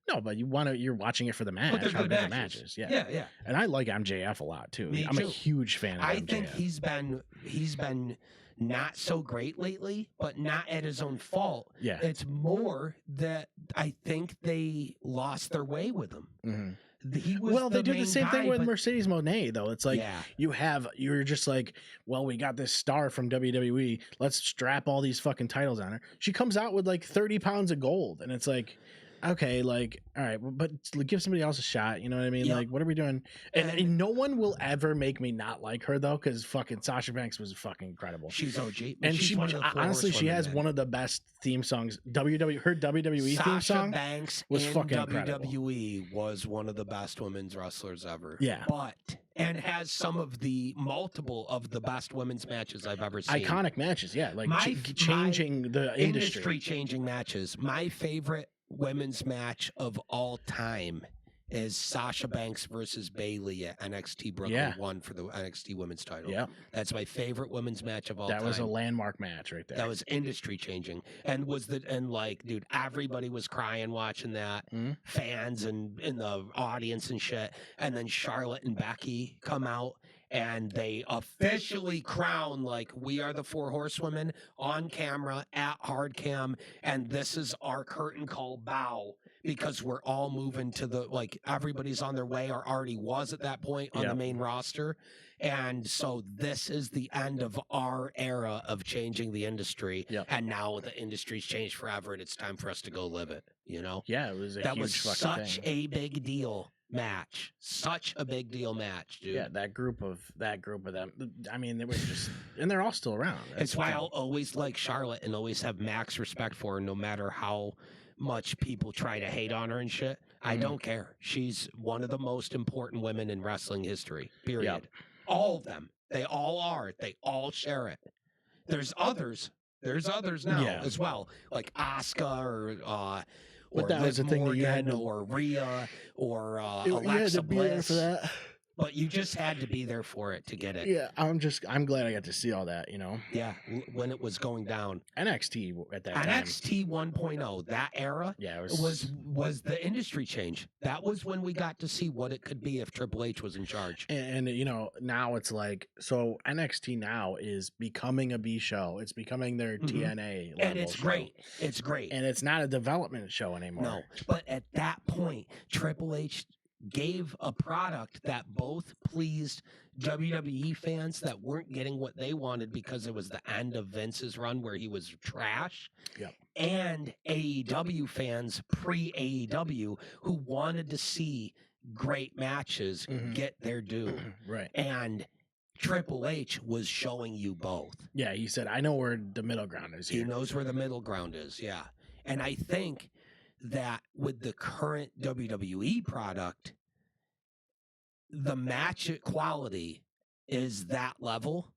No, but you're watching it for the match. But they're good matches. matches. Yeah. And I like MJF a lot, too. Me I'm too. a huge fan of MJF. I think he's been not so great lately, but not at his own fault. Yeah. It's more that I think they lost their way with him. Mm-hmm. They do the same thing with Mercedes Moné, though. It's like you're just like, well, we got this star from WWE. Let's strap all these fucking titles on her. She comes out with like 30 pounds of gold, and it's like, okay, like, all right, but give somebody else a shot. You know what I mean? Yep. Like, what are we doing? And no one will ever make me not like her, though, because fucking Sasha Banks was fucking incredible. She's OG. And she honestly, she has one of the best theme songs. Her WWE Sasha theme song Banks was in fucking WWE incredible. was one of the best women's wrestlers ever. Yeah. And has some of the multiple of the best women's matches I've ever seen. Iconic matches, yeah. Like changing the industry. Changing matches. My favorite women's match of all time is Sasha Banks versus Bayley at NXT Brooklyn 1 for the NXT women's title. Yeah. That's my favorite women's match of all time. That was a landmark match right there. That was industry changing. And dude, everybody was crying watching that. Mm-hmm. Fans and in the audience and shit. And then Charlotte and Becky come out and they officially crown, like, we are the 4 horsewomen on camera at Hard Cam, and this is our curtain call bow, because we're all moving to the, like, everybody's on their way, or already was at that point on the main roster. And so this is the end of our era of changing the industry. Yep. And now the industry's changed forever, and it's time for us to go live it, you know? Yeah, it was that was such a big deal match. Such a big deal match, dude. Yeah, that group of them. I mean, they were just, and they're all still around. It's why I'll always like Charlotte and always have max respect for her, no matter how much people try to hate on her and shit. I don't care. She's one of the most important women in wrestling history, period. Yep. All of them. They all are. They all share it. There's others now as well, like Asuka or that was the thing that you had to, or Rhea or Alexa Bliss. For that. But you just had to be there for it to get it. Yeah, I'm glad I got to see all that, you know. Yeah, when it was going down. NXT at that time. NXT 1.0, that era was the industry change. That was when we got to see what it could be if Triple H was in charge. And you know, now it's like, so NXT now is becoming a B show. It's becoming their TNA level. And it's great. It's great. And it's not a development show anymore. No, but at that point, Triple H gave a product that both pleased WWE fans that weren't getting what they wanted because it was the end of Vince's run where he was trash. Yep. And AEW fans pre-AEW who wanted to see great matches get their due. Right. And Triple H was showing you both. Yeah, he said, I know where the middle ground is here. He knows where the middle ground is, yeah. And I think that with the current WWE product, the match quality is that level,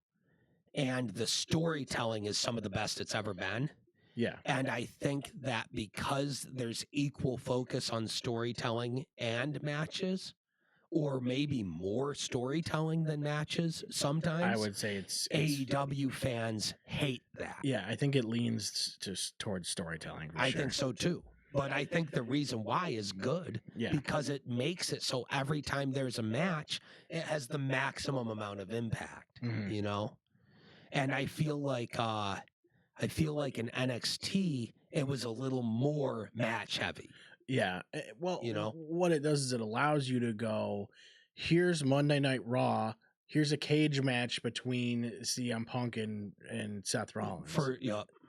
and the storytelling is some of the best it's ever been. Yeah. And I think that because there's equal focus on storytelling and matches, or maybe more storytelling than matches sometimes, I would say it's AEW fans hate that. Yeah, I think it leans towards storytelling. I think so too. But I think the reason why is good because it makes it so every time there's a match, it has the maximum amount of impact, you know? And I feel like in NXT, it was a little more match heavy. Yeah. Well, you know, what it does is it allows you to go, here's Monday Night Raw. Here's a cage match between CM Punk and Seth Rollins.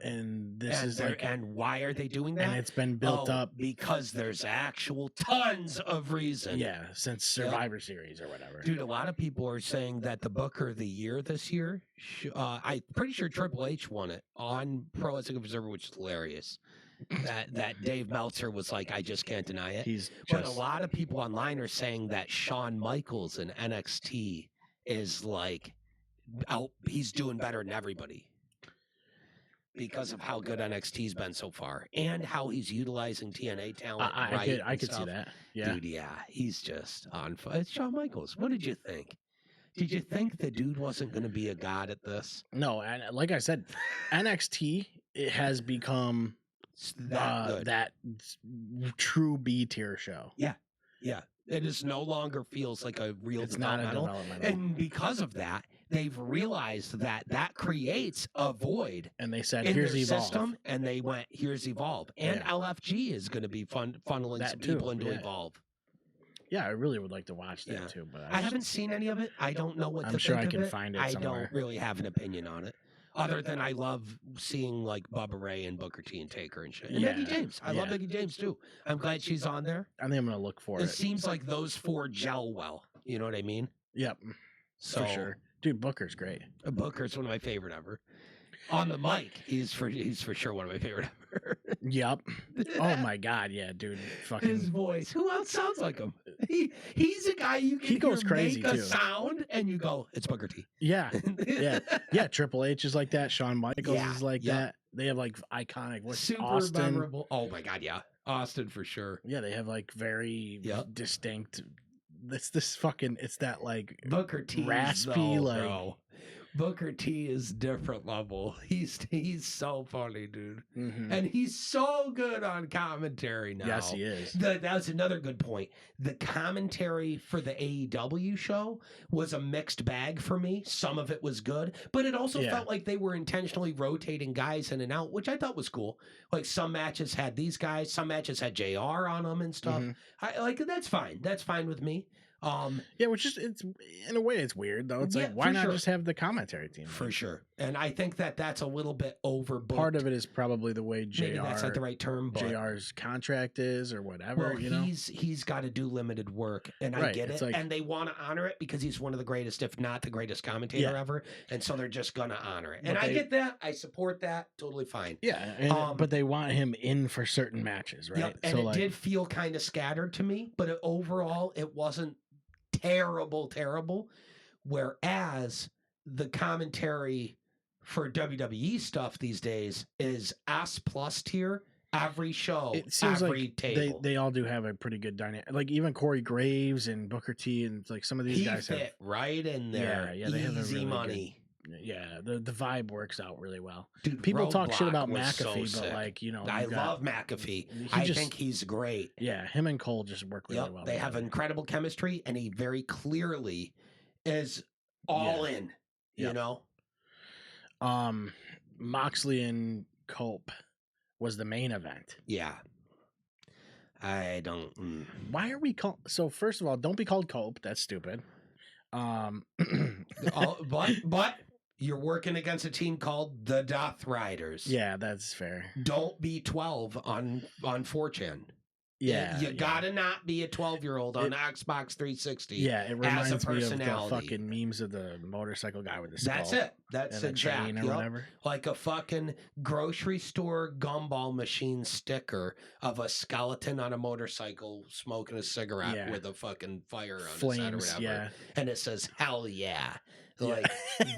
And this is like, and why are they doing that? And it's been built up because there's actual tons of reason. Yeah, since Survivor Series or whatever. Dude, a lot of people are saying that the Booker of the Year this year, I'm pretty sure Triple H won it on Pro Wrestling Observer, which is hilarious. that Dave Meltzer was like, I just can't deny it. But a lot of people online are saying that Shawn Michaels in NXT is like he's doing better than everybody. because of how good NXT's been so far and how he's utilizing TNA talent. I could see that. Yeah. Dude, yeah, he's just on fire. It's Shawn Michaels. What did you think? Did you think the dude wasn't going to be a god at this? No, and like I said, NXT it has become that true B tier show. Yeah, yeah. It is no longer feels like a real developmental. And because of that, they've realized that creates a void. And they said, in here's their Evolve. System, and they went, here's Evolve. And LFG is going to be funneling that some too, people into Evolve. Yeah, I really would like to watch that too. But I haven't seen any of it. I don't know what I'm to sure think I can of find it I somewhere. don't really have an opinion on it. Other than I love seeing like Bubba Ray and Booker T and Taker and shit. And Becky James. I love Becky James too. I'm glad she's on there. I think I'm going to look for it. It seems like those four gel well. You know what I mean? Yep. So, for sure. Dude, Booker's great. Booker's one of my favorite ever. On the mic, he's for sure one of my favorite ever. Yep. Oh my God, yeah, dude. Fucking his voice. Who else sounds like him? He's a guy you can goes crazy make a too. Sound and you go, it's Booker T. Yeah, yeah. Triple H is like that. Shawn Michaels is like that. They have like iconic voices. Super Austin. memorable. Oh my God, yeah, Austin for sure. Yeah, they have like very distinct. It's that like Booker T raspy bro. Booker T is different level. He's so funny, dude. Mm-hmm. And he's so good on commentary now. Yes, he is. That's another good point. The commentary for the AEW show was a mixed bag for me. Some of it was good, but it also felt like they were intentionally rotating guys in and out, which I thought was cool. Like some matches had these guys, some matches had JR on them and stuff. Mm-hmm. That's fine. That's fine with me. Which is, it's in a way it's weird though. It's like, why not just have the commentary team? For sure. And I think that's a little bit overbooked. Part of it is probably the way JR, maybe that's not the right term, but JR's contract is or whatever. Well, he's got to do limited work, and I get it. Like, and they want to honor it because he's one of the greatest, if not the greatest commentator ever. And so they're just gonna honor it. And I get that. I support that. Totally fine. Yeah. But they want him in for certain matches, right? Yep. And it did feel kind of scattered to me, but overall it wasn't terrible. Whereas the commentary for WWE stuff these days is S+ tier. Every show, it seems every like table. They all do have a pretty good dynamic. Like even Corey Graves and Booker T and like some of these guys fit have right in there. Yeah, they have a really money. Yeah, the vibe works out really well. Dude, people talk Roadblock shit about was McAfee, so but sick. like I love McAfee. I think he's great. Yeah, him and Cole just work really well. They have incredible chemistry, and he very clearly is all in. You know, Moxley and Cope was the main event. Yeah. I don't. Why are we called? So first of all, don't be called Cope. That's stupid. But you're working against a team called the Death Riders. Yeah, that's fair. Don't be 12 on 4chan. Yeah, you gotta not be a 12-year-old on Xbox 360. Yeah, it reminds me of the fucking fucking memes of the motorcycle guy with the skull. That's it. That's a exact. or whatever. Like a fucking grocery store gumball machine sticker of a skeleton on a motorcycle smoking a cigarette with a fucking fire on his head or whatever. Yeah. And it says, hell yeah. Like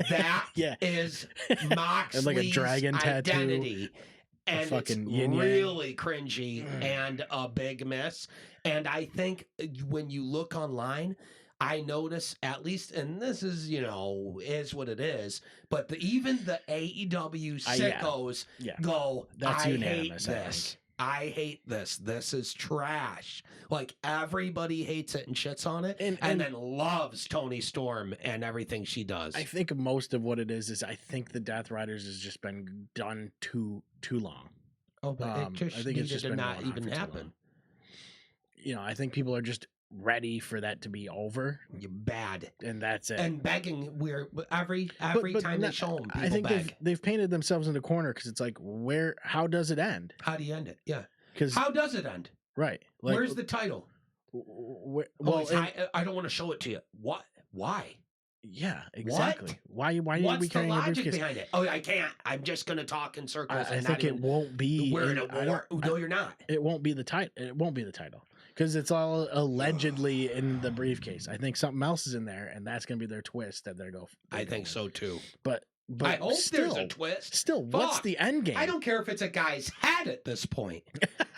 that is Moxley's and like a dragon identity. Tattoo. And it's really cringy and a big miss. And I think when you look online, I notice at least, and this is, is what it is, but even the AEW sickos go, that's I unanimous, hate this. I hate this. This is trash. Like everybody hates it and shits on it and then loves Toni Storm and everything she does. I think most of what it is I think the Death Riders has just been done too long. Oh, but it just been not even happen. I think people are just ready for that to be over. You're bad. And that's it. And begging, every time they show them, people I think beg. they've painted themselves in a corner because it's like, how does it end? How do you end it? Yeah. Because how does it end? Right. Like, where's the title? I don't want to show it to you. What? Why? Yeah, exactly. What? Why What's we carrying the logic a briefcase? behind it? Oh, I can't. I'm just going to talk in circles. I think it won't be. We're in a war. No, you're not. It won't be the title. It won't be the title because it's all allegedly in the briefcase. I think something else is in there, and that's going to be their twist that they're going. I think so too. But But I hope there's a twist. Still, what's the end game? I don't care if it's a guy's head at this point.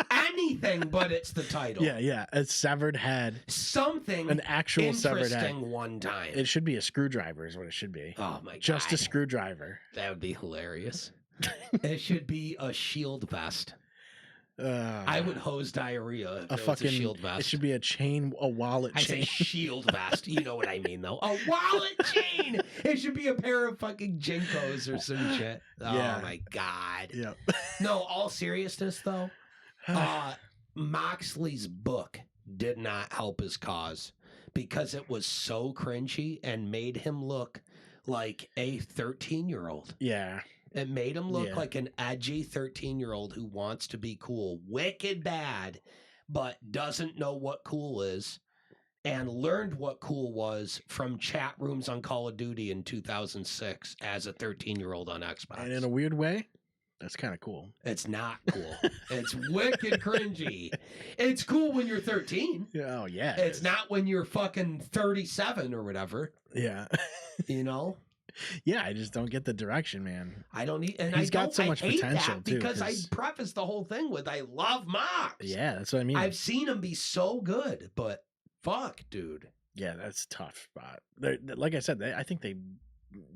Anything but it's the title. Yeah. A severed head. Something an actual severed head. one time. It should be a screwdriver is what it should be. Oh my god. Just a screwdriver. That would be hilarious. It should be a shield vest. I would hose diarrhea if it was a shield vest. It should be a wallet chain. I say shield vest. You know what I mean, though. A wallet chain. It should be a pair of fucking Jinkos or some shit. Yeah. Oh my god. Yep. No, all seriousness though. Moxley's book did not help his cause because it was so cringy and made him look like a 13-year-old. Yeah. It made him look like an edgy 13-year-old who wants to be cool, wicked bad, but doesn't know what cool is, and learned what cool was from chat rooms on Call of Duty in 2006 as a 13-year-old on Xbox. And in a weird way, that's kind of cool. It's not cool. It's wicked cringy. It's cool when you're 13. Oh, yeah. It's not when you're fucking 37 or whatever. Yeah. You know? Yeah, I just don't get the direction, man. I don't need, and he's got so much potential too. Because I prefaced the whole thing with I love Mox. Yeah, that's what I mean. I've seen him be so good, but fuck, dude. Yeah, that's a tough spot. Like I said, I think they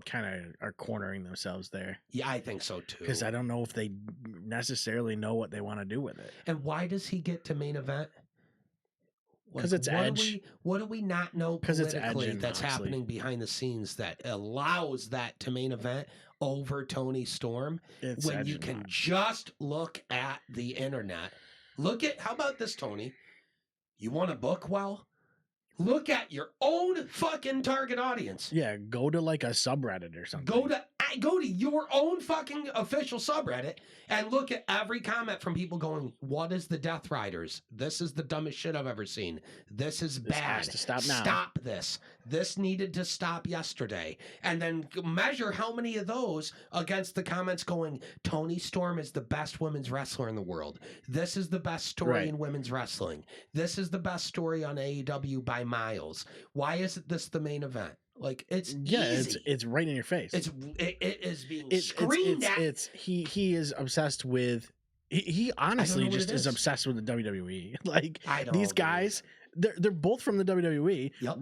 kind of are cornering themselves there. Yeah, I think so too. Because I don't know if they necessarily know what they want to do with it. And why does he get to main event? Because it's Edge. What do we not know politically that's Moxley. happening behind the scenes that allows that to main event over Tony Storm? It's when Edge you and can Mox. just look at the internet. How about this, Tony? You want to book well? Look at your own fucking target audience. Yeah, go to like a subreddit or something. Go to your own fucking official subreddit and look at every comment from people going, "What is the Death Riders? This is the dumbest shit I've ever seen. This is bad. Has to stop now. Stop this. This needed to stop yesterday." And then measure how many of those against the comments going, "Tony Storm is the best women's wrestler in the world. This is the best story in women's wrestling. This is the best story on AEW by miles. Why isn't this the main event?" Like it's easy. It's right in your face. It is being screamed at. He is obsessed with. He honestly just is obsessed with the WWE. Like these guys, they're both from the WWE. Yep.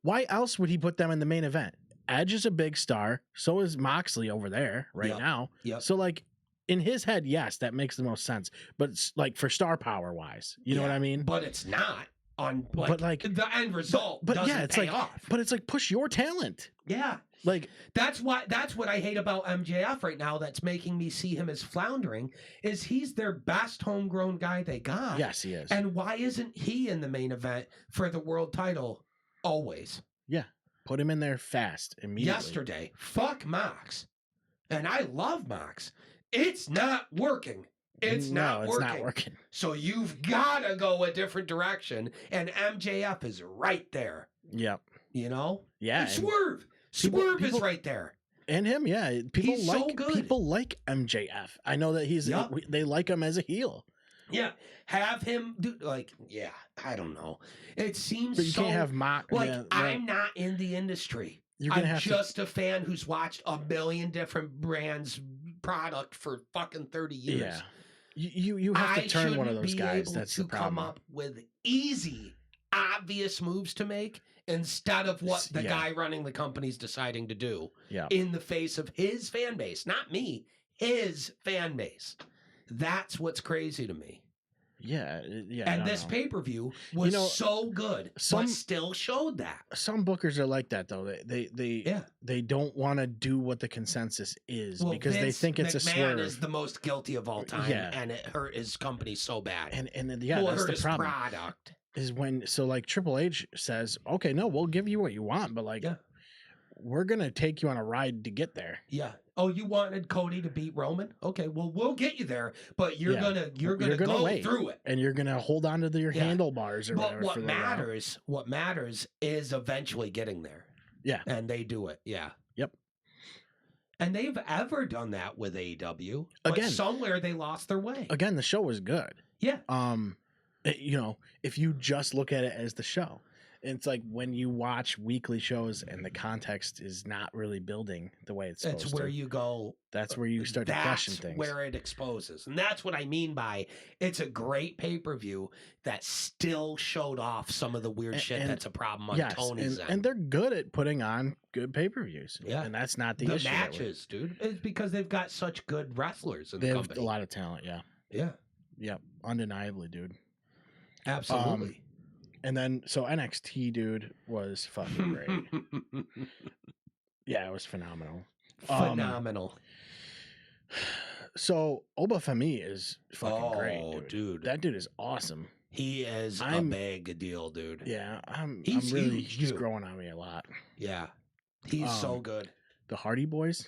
Why else would he put them in the main event? Edge is a big star. So is Moxley over there now. Yep. So like in his head, yes, that makes the most sense. But it's like for star power wise, you know what I mean? But it's not. But the end result doesn't pay off. But it's like push your talent. Yeah. Like that's what I hate about MJF right now that's making me see him as floundering is he's their best homegrown guy they got. Yes, he is. And why isn't he in the main event for the world title always? Yeah. Put him in there fast immediately. Yesterday, fuck Mox. And I love Mox. It's not working. It's not working. So you've got to go a different direction. And MJF is right there. Yep. You know? Yeah. And Swerve. Swerve is right there. And him, yeah. He's so good. People like MJF. I know that they like him as a heel. Yeah. Have him do I don't know. It seems but you can't have Mox. I'm not in the industry. I'm just a fan who's watched a million different brands product for fucking 30 years. Yeah. You have to turn one of those guys. That's the problem. Come up with easy, obvious moves to make instead of what the guy running the company's deciding to do in the face of his fan base. Not me, his fan base. That's crazy to me. Yeah. And this pay-per-view was so good, but still showed that. Some bookers are like that though. They don't want to do what the consensus is because they think it's a swerve. Is the most guilty of all time, and it hurt his company so bad. And that's the problem. Product is when like Triple H says, "Okay, no, we'll give you what you want, but we're gonna take you on a ride to get there." Yeah. Oh, you wanted Cody to beat Roman? Okay, well, we'll get you there, but you're gonna go wait, through it, and you're gonna hold on to your handlebars or whatever. But what matters is eventually getting there. Yeah, and they do it. Yeah. Yep. And they've ever done that with AEW. Again, somewhere they lost their way. Again, the show was good. Yeah. If you just look at it as the show. it's like when you watch weekly shows and the context is not really building the way it's supposed to. That's where you go. That's where you start to question things. That's where it exposes. And that's what I mean by it's a great pay-per-view that still showed off some of the weird shit that's a problem on Tony's end. And they're good at putting on good pay-per-views. Yeah. And that's not the issue. The matches, dude. It's because they've got such good wrestlers in the company. They have a lot of talent, yeah. Yeah. Yep. Undeniably, dude. Absolutely. And then, so NXT, dude, was fucking great. Yeah, it was phenomenal. Phenomenal. So, Obafemi is fucking great, dude. That dude is awesome. He is a big deal, dude. Yeah, he's growing on me a lot. Yeah. He's so good. The Hardy Boys.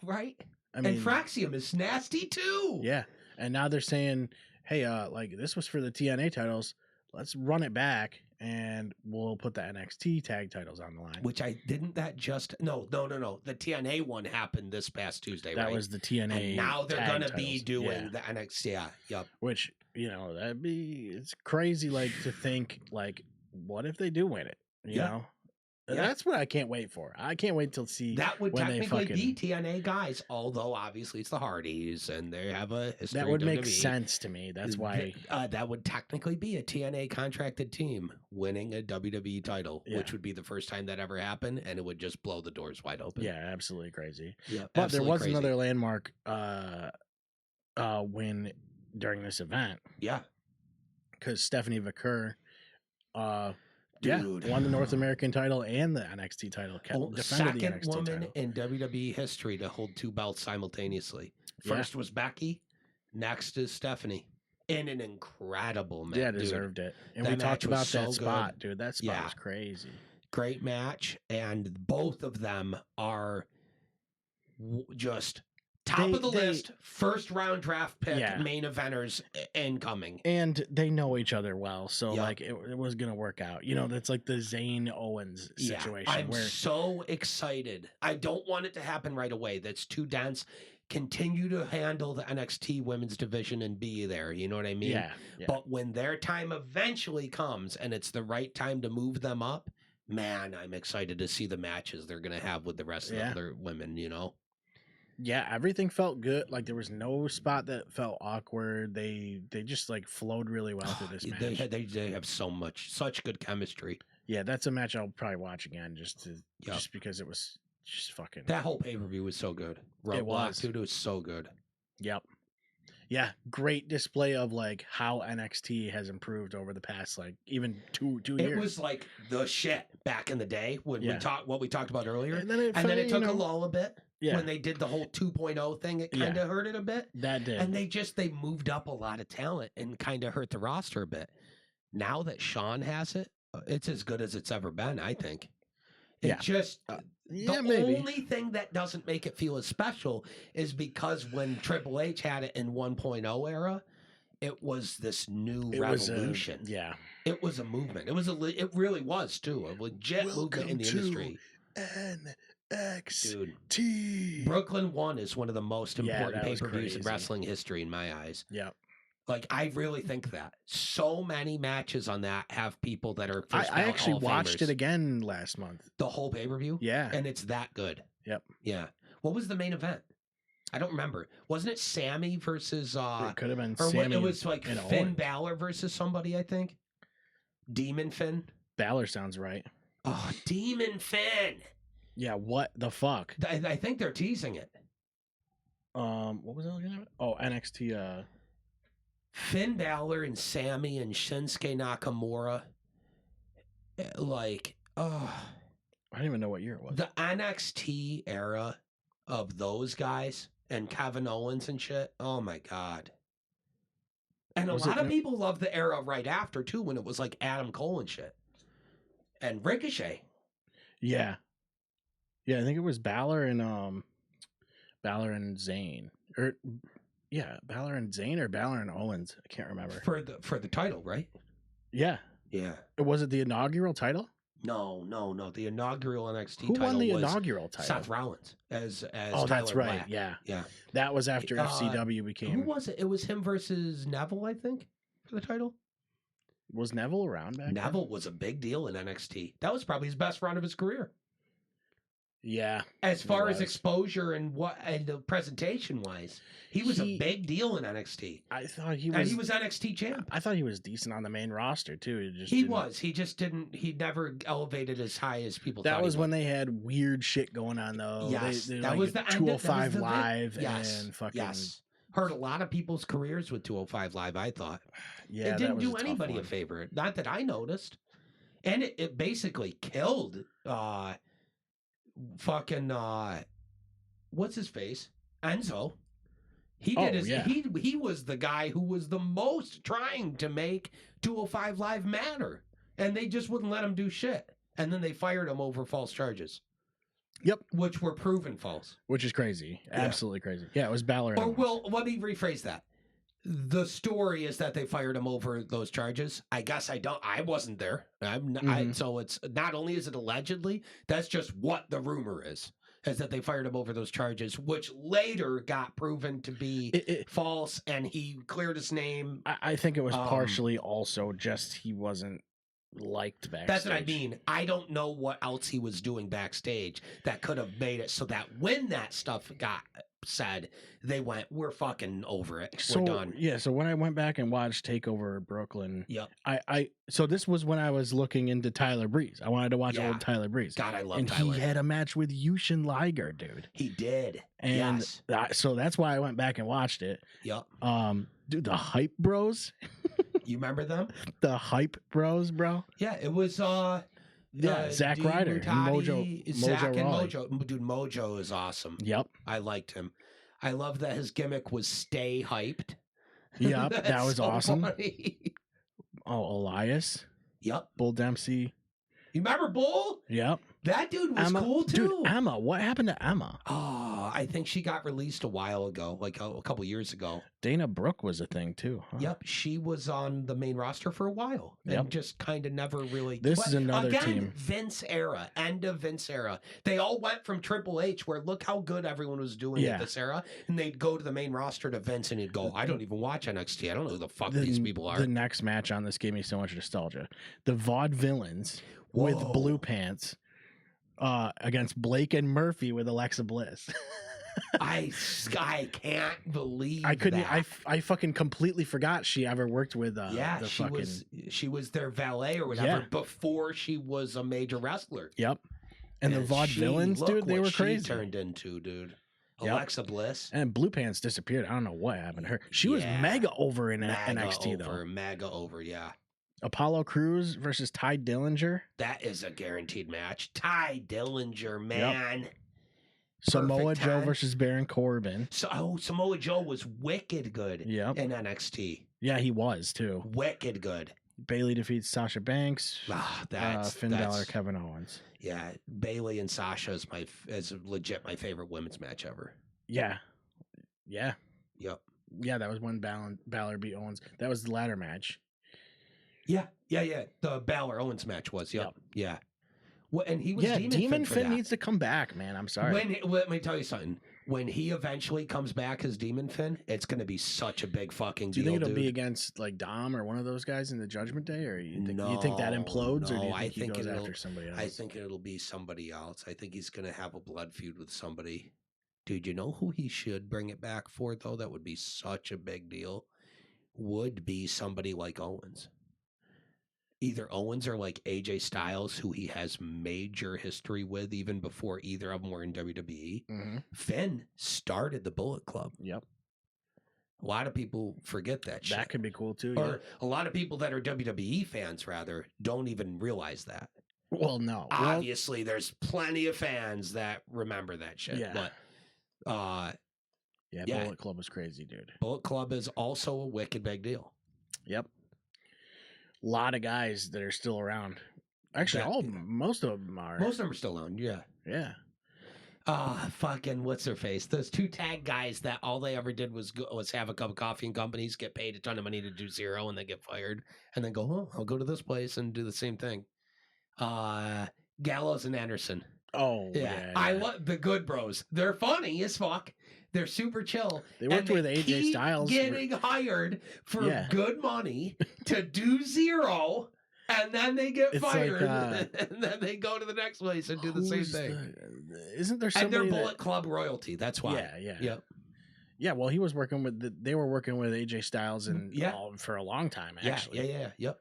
Right? I mean, and Fraxium is nasty, too. Yeah. And now they're saying, hey, like, this was for the TNA titles. Let's run it back, and we'll put the NXT tag titles on the line. Which the TNA one happened this past Tuesday, right? That was the TNA. And now they're going to be doing the NXT. Yeah, yep. Which, it's crazy, like, to think, like, what if they do win it? You know? Yeah. That's what I can't wait for. I can't wait till see that would technically be TNA guys, although obviously it's the Hardys and they have a history. That would make sense to me. That's why that would technically be a TNA contracted team winning a WWE title, which would be the first time that ever happened, and it would just blow the doors wide open. Yeah, absolutely crazy. Yeah, but there was another landmark win during this event. Yeah, because Stephanie Vaquer. Dude. Won the North American title and the NXT title. Second the NXT woman title. In WWE history to hold two belts simultaneously. First was Becky. Next is Stephanie. In an incredible match. Yeah, deserved it. And we talked about that spot, dude. That spot was crazy. Great match. And both of them are just top of the list, first round draft pick, main eventers incoming. And they know each other well, so like it was gonna work out. That's like the Zayn Owens situation. I'm so excited. I don't want it to happen right away. That's too dense. Continue to handle the NXT women's division and be there. You know what I mean? Yeah. But when their time eventually comes and it's the right time to move them up, man, I'm excited to see the matches they're gonna have with the rest of the other women, Yeah, everything felt good. Like there was no spot that felt awkward. They just like flowed really well through this match. They have such good chemistry. Yeah, that's a match I'll probably watch again just because it was just fucking. That whole pay-per-view was so good. It was, dude. It was so good. Yep. Yeah, great display of like how NXT has improved over the past like even two years. It was like the shit back in the day when we talked about earlier, and then it took a lull a bit. Yeah. When they did the whole 2.0 thing, it kind of hurt it a bit. That did. And they moved up a lot of talent and kind of hurt the roster a bit. Now that Sean has it, it's as good as it's ever been, I think. The only thing that doesn't make it feel as special is because when Triple H had it in 1.0 era, it was this new revolution. It was a movement. It really was too. A legit movement in the industry. NXT. Dude, Brooklyn 1 is one of the most important pay-per-views in wrestling history in my eyes. Yeah. Like, I really think that. So many matches on that have people that are first I actually watched it again last month. The whole pay-per-view? Yeah. And it's that good. Yep. Yeah. What was the main event? I don't remember. Wasn't it Sammy versus... it could have been Sammy. It was like Finn Balor versus somebody, I think. Demon Finn. Balor sounds right. Oh, Demon Finn. Yeah, what the fuck? I think they're teasing it. What was I looking at? Oh, NXT. Finn Balor and Sammy and Shinsuke Nakamura. I don't even know what year it was. The NXT era of those guys and Kevin Owens and shit. Oh my God. And a lot of people love the era right after too, when it was like Adam Cole and shit. And Ricochet. Yeah. Yeah, I think it was Balor and Zayn. Balor and Zayn or Balor and Owens. I can't remember. For the title, right? Yeah. Yeah. Was it the inaugural title? No. The inaugural NXT title. Who won the inaugural title? Seth Rollins as Tyler that's right. Black. Yeah. That was after FCW became. Who was it? It was him versus Neville, I think, for the title. Was Neville around back then? Neville was a big deal in NXT. That was probably his best run of his career. Yeah. As far as exposure and the presentation wise, he was a big deal in NXT. I thought he was. And he was NXT champ. I thought he was decent on the main roster too. He was. He just didn't. He never elevated as high as people. That thought was when they had weird shit going on though. Yes, that like was the 205 Live yes, and fucking. Yes. Hurt a lot of people's careers with 205 Live. I thought. Yeah, it didn't do anybody a favor. Not that I noticed, and it basically killed. Fucking what's his face? Enzo. He did he was the guy who was the most trying to make 205 Live matter. And they just wouldn't let him do shit. And then they fired him over false charges. Yep. Which were proven false. Which is crazy. Absolutely crazy. Yeah, it was Balor. Or let me rephrase that. The story is that they fired him over those charges. I guess I wasn't there. So it's not only is it allegedly, that's just what the rumor is that they fired him over those charges, which later got proven to be false, and he cleared his name. I think it was partially also just he wasn't liked backstage. That's what I mean. I don't know what else he was doing backstage that could have made it so that when that stuff got said, they went, we're fucking over it. We're done. Yeah, so when I went back and watched TakeOver Brooklyn, yep. So this was when I was looking into Tyler Breeze. I wanted to watch old Tyler Breeze. God, I love and Tyler. And he had a match with Yushin Liger, dude. He did. And so that's why I went back and watched it. Yep. Dude, the Hype Bros. You remember them? The Hype Bros, bro. Yeah, it was Zack Ryder and Mojo. Zack and Mojo. Dude, Mojo is awesome. Yep. I liked him. I love that his gimmick was stay hyped. Yep, that was so awesome. Funny. Oh, Elias. Yep. Bull Dempsey. You remember Bull? Yep. That dude was cool too. Dude, Emma. What happened to Emma? Oh, I think she got released a while ago, like a couple years ago. Dana Brooke was a thing too. Huh? Yep. She was on the main roster for a while and just kind of never really. This is another team. Vince era, end of Vince era. They all went from Triple H, where look how good everyone was doing at this era, and they'd go to the main roster to Vince, and he'd go, I don't even watch NXT. I don't know who the fuck these people are. The next match on this gave me so much nostalgia. The Vaudevillains with blue pants. Against Blake and Murphy with Alexa Bliss. I can't believe I couldn't. That. I fucking completely forgot she ever worked with. She was their valet or whatever before she was a major wrestler. Yep. And the Vaudevillains, dude, they were crazy. Turned into, dude. Alexa Bliss. And Blue Pants disappeared. I don't know what happened to her. She was mega over in NXT though. Mega over, yeah. Apollo Crews versus Ty Dillinger. That is a guaranteed match. Ty Dillinger, man. Yep. Samoa Joe versus Baron Corbin. Samoa Joe was wicked good in NXT. Yeah, he was too. Wicked good. Bayley defeats Sasha Banks. Finn Balor, Kevin Owens. Yeah, Bayley and Sasha is legit my favorite women's match ever. Yeah. Yeah. Yep. Yeah, that was when Balor beat Owens. That was the ladder match. Yeah. The Balor Owens match was. Yep. Yeah. Well, and he was Demon Finn needs to come back, man. I'm sorry. Let me tell you something. When he eventually comes back as Demon Finn, it's going to be such a big fucking deal. Do you think it'll be against like Dom or one of those guys in the Judgment Day, or you think that implodes, or do you think he goes after somebody else? I think it'll be somebody else. I think he's going to have a blood feud with somebody. Dude, you know who he should bring it back for though? That would be such a big deal. Would be somebody like Owens. Either Owens or like AJ Styles, who he has major history with even before either of them were in WWE. Mm-hmm. Finn started the Bullet Club. Yep. A lot of people forget that shit. That could be cool too. Or a lot of people that are WWE fans, rather, don't even realize that. Well, no. Obviously, there's plenty of fans that remember that shit. Yeah. But, Bullet Club was crazy, dude. Bullet Club is also a wicked big deal. Yep. A lot of guys that are still around. Actually, most of them are. Most of them are still around, yeah. Yeah. Fucking what's their face? Those two tag guys that all they ever did was have a cup of coffee in companies, get paid a ton of money to do zero, and then get fired, and then go, I'll go to this place and do the same thing. Gallows and Anderson. Oh, yeah. I love the Good Bros. They're funny as fuck. They're super chill. They worked with AJ Styles. Getting hired for good money to do zero, and then they get fired, and then they go to the next place and do the same thing. Isn't there somebody? And they're Bullet Club royalty. That's why. Yep. Yeah, well, he was working with. They were working with AJ Styles for a long time. Actually. Yep.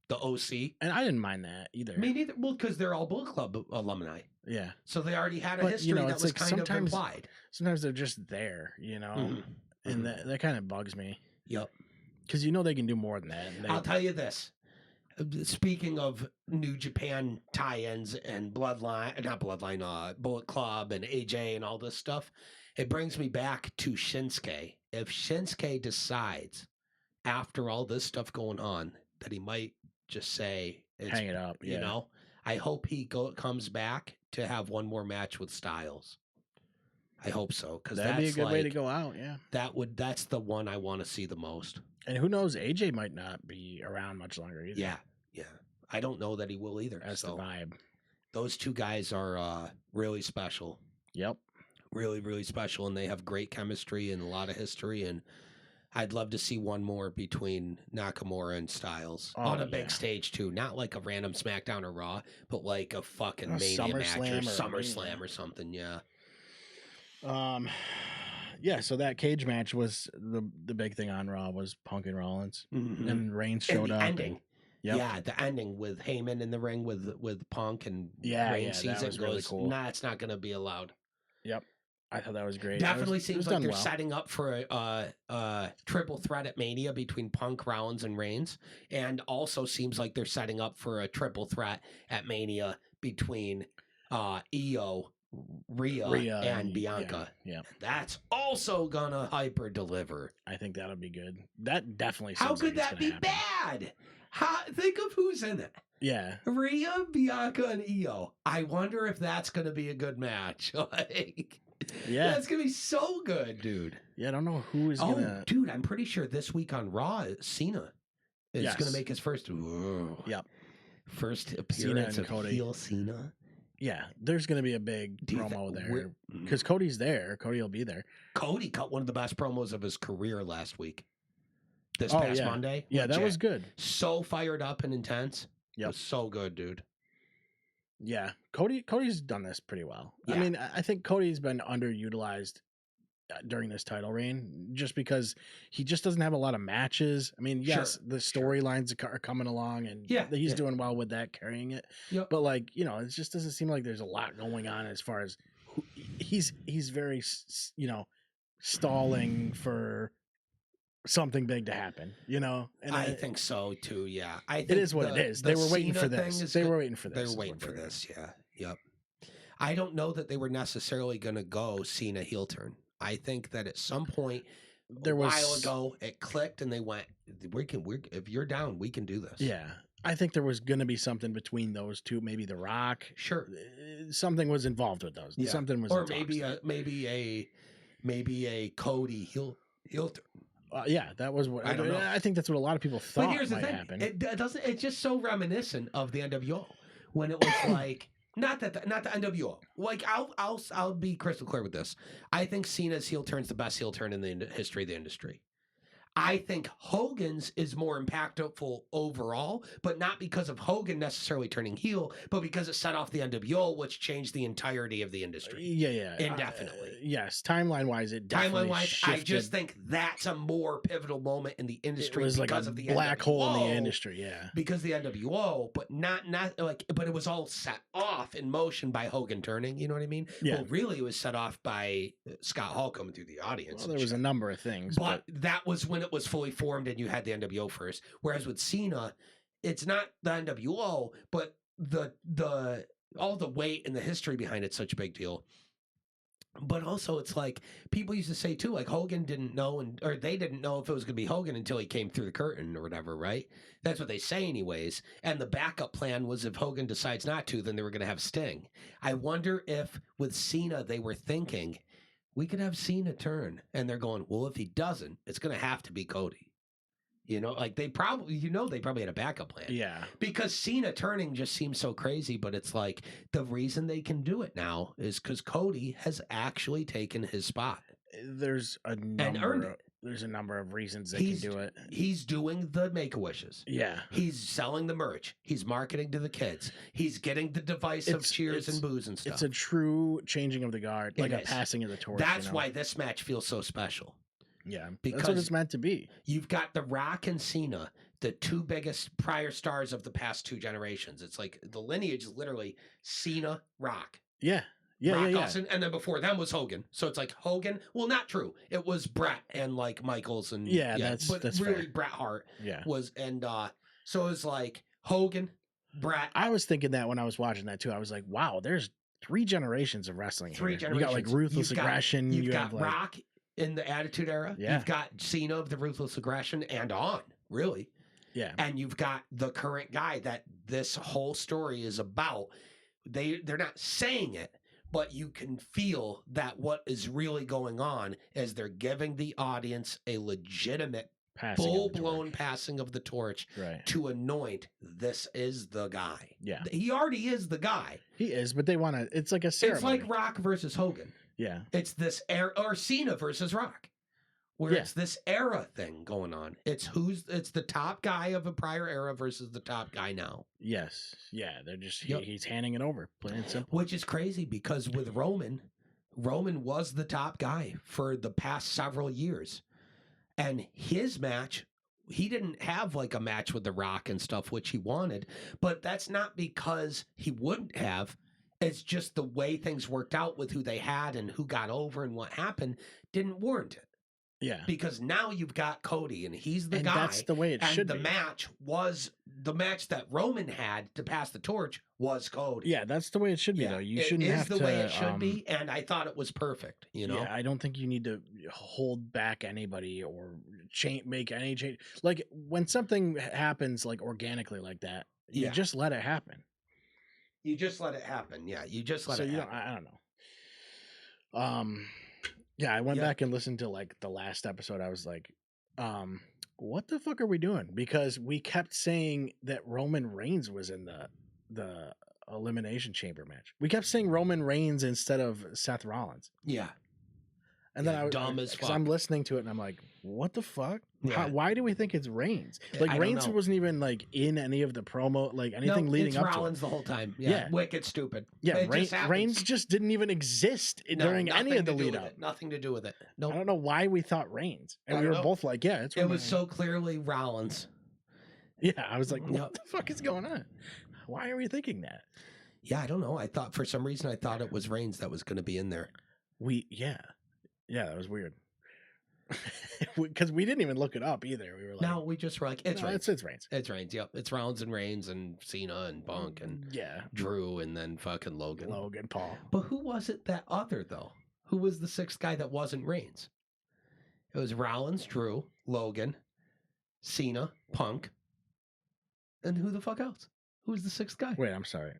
The OC, and I didn't mind that either. Me neither. Well, because they're all Bullet Club alumni. Yeah. So they already had a history that was kind of implied. Sometimes they're just there, and that kind of bugs me. Yep. Because they can do more than that. I'll tell you this. Speaking of New Japan tie-ins and Bullet Club and AJ and all this stuff, it brings me back to Shinsuke. If Shinsuke decides after all this stuff going on that he might just say, hang it up, I hope he comes back to have one more match with Styles. I hope so, because that'd be a good way to go out. Yeah, that's the one I want to see the most. And who knows, AJ might not be around much longer either. Yeah. I don't know that he will either. That's the vibe. Those two guys are really special. Yep, really, really special, and they have great chemistry and a lot of history. And I'd love to see one more between Nakamura and Styles on a big stage too, not like a random SmackDown or Raw, but like a fucking Mania match or SummerSlam or something. Yeah. Yeah. So that cage match was the big thing on Raw was Punk and Rollins, and Reigns showed up. Ending. Yeah, the ending with Heyman in the ring with Punk and Reigns sees it and goes, cool. Nah, it's not going to be allowed. Yep. I thought that was great. Definitely seems like they're setting up for a triple threat at Mania between Punk, Rollins, and Reigns. And also seems like they're setting up for a triple threat at Mania between Iyo, Rhea, and Bianca. Yeah. That's also going to hyper deliver. I think that'll be good. That definitely seems How could like that be bad? Think of who's in it. Yeah. Rhea, Bianca, and Iyo. I wonder if that's going to be a good match. That's going to be so good, dude. Yeah, I don't know who is going to... dude, I'm pretty sure this week on Raw, Cena is going to make his first... First appearance of Cody. Heel Cena. Yeah, there's going to be a big promo there. Because Cody's there. Cody will be there. Cody cut one of the best promos of his career last week. This past Monday. Yeah, that was good. So fired up and intense. Yep. It was so good, dude. Yeah, Cody's done this pretty well. Yeah. I mean, I think Cody's been underutilized during this title reign just because he just doesn't have a lot of matches. I mean, yes, the storylines are coming along and he's doing well with that, carrying it. Yep. But it just doesn't seem like there's a lot going on as far as he's very, stalling for something big to happen, And I think so too. Yeah, I think it is what it is. They were waiting for this. They were waiting for this. They were waiting for this. Yeah. Yep. I don't know that they were necessarily going to go Cena heel turn. I think that at some point a while ago it clicked and they went, if you're down, we can do this. Yeah. I think there was going to be something between those two, maybe The Rock. Sure. Something was involved with those. Yeah. Something was, or maybe a Cody heel turn. That was what I don't know. I think that's what a lot of people thought. But here's the thing: happen. It doesn't. It's just so reminiscent of the NWO when it was like not the NWO. Like I'll be crystal clear with this. I think Cena's heel turn's the best heel turn in the history of the industry. I think Hogan's is more impactful overall, but not because of Hogan necessarily turning heel, but because it set off the NWO, which changed the entirety of the industry. Yeah. Indefinitely. Yes. Timeline-wise, it definitely shifted. I just think that's a more pivotal moment in the industry because like of the black hole in the industry, yeah. Because the NWO, but but it was all set off in motion by Hogan turning, you know what I mean? Yeah. Well, really, it was set off by Scott Hall coming through the audience. Well, there was a number of things. But that was when it was fully formed and you had the NWO first. Whereas with Cena, it's not the NWO, but the all the weight and the history behind it's such a big deal. But also it's like people used to say too, like Hogan didn't know or they didn't know if it was going to be Hogan until he came through the curtain or whatever, right? That's what they say anyways. And the backup plan was if Hogan decides not to, then they were going to have Sting. I wonder if with Cena they were thinking we could have Cena turn, and they're going, well, if he doesn't, it's going to have to be Cody. Like they probably had a backup plan. Yeah. Because Cena turning just seems so crazy, but it's like the reason they can do it now is because Cody has actually taken his spot. There's a number. There's a number of reasons they can do it. He's doing the Make-A-Wishes. Yeah. He's selling the merch. He's marketing to the kids. He's getting the divisive cheers and boos and stuff. It's a true changing of the guard, like a passing of the torch. That's why this match feels so special. Yeah, because that's what it's meant to be. You've got The Rock and Cena, the two biggest prior stars of the past 2 generations. It's like the lineage is literally Cena, Rock. Yeah. Yeah, Rock Austin, and then before them was Hogan. So it's like Hogan. Well, not true. It was Bret and like Michaels and that's really fair. Bret Hart was so it was like Hogan, Bret. I was thinking that when I was watching that too. I was like, wow, there's 3 generations of wrestling. 3 here. generations. You got like Ruthless Aggression. You've got Rock in the Attitude Era. Yeah. You've got Cena of the Ruthless Aggression and on, really. Yeah. And you've got the current guy that this whole story is about. They're not saying it, but you can feel that what is really going on is they're giving the audience a legitimate, full-blown passing of the torch to anoint this is the guy. Yeah. He already is the guy. He is, but they want to, it's like a ceremony. It's like Rock versus Hogan. Yeah. It's this era, or Cena versus Rock, where it's this era thing going on. It's the top guy of a prior era versus the top guy now. Yes. Yeah. They're just, he's handing it over, plain and simple. Which is crazy because with Roman was the top guy for the past several years. And his match, he didn't have like a match with The Rock and stuff, which he wanted, but that's not because he wouldn't have. It's just the way things worked out with who they had and who got over and what happened didn't warrant it. Yeah. Because now you've got Cody and he's the guy. That's the way it should be. And the match that Roman had to pass the torch was Cody. Yeah, that's the way it should be, though. You shouldn't have to. It is the way it should be, and I thought it was perfect, you know? Yeah, I don't think you need to hold back anybody or make any change. Like, when something happens, like, organically like that, you just let it happen. You just let it happen. Yeah, you just let it happen. I don't know. Yeah, I went back and listened to like the last episode. I was like, what the fuck are we doing? Because we kept saying that Roman Reigns was in the Elimination Chamber match. We kept saying Roman Reigns instead of Seth Rollins. Yeah. And then I was dumb as fuck. Because I'm listening to it and I'm like, what the fuck? Yeah. Why do we think it's Reigns? Like Reigns wasn't even like in any of the promo, like anything leading up to it. It's Rollins the whole time. Yeah. Wicked stupid. Yeah, Reigns just didn't even exist during any of the lead up. Nothing to do with it. No. I don't know why we thought Reigns. And we were both like, yeah, it's Roman. It was so clearly Rollins. Yeah, I was like, what the fuck is going on? Why are we thinking that? Yeah, I don't know. For some reason I thought it was Reigns that was going to be in there. Yeah, that was weird. Because we didn't even look it up either. We were like, no, we just were like, it's Reigns. It's Reigns. It's Reigns. Yep, it's Rollins and Reigns and Cena and Punk and Drew and then fucking Logan Paul. But who was it that other though? Who was the 6th guy that wasn't Reigns? It was Rollins, Drew, Logan, Cena, Punk, and who the fuck else? Who was the 6th guy? Wait, I'm sorry.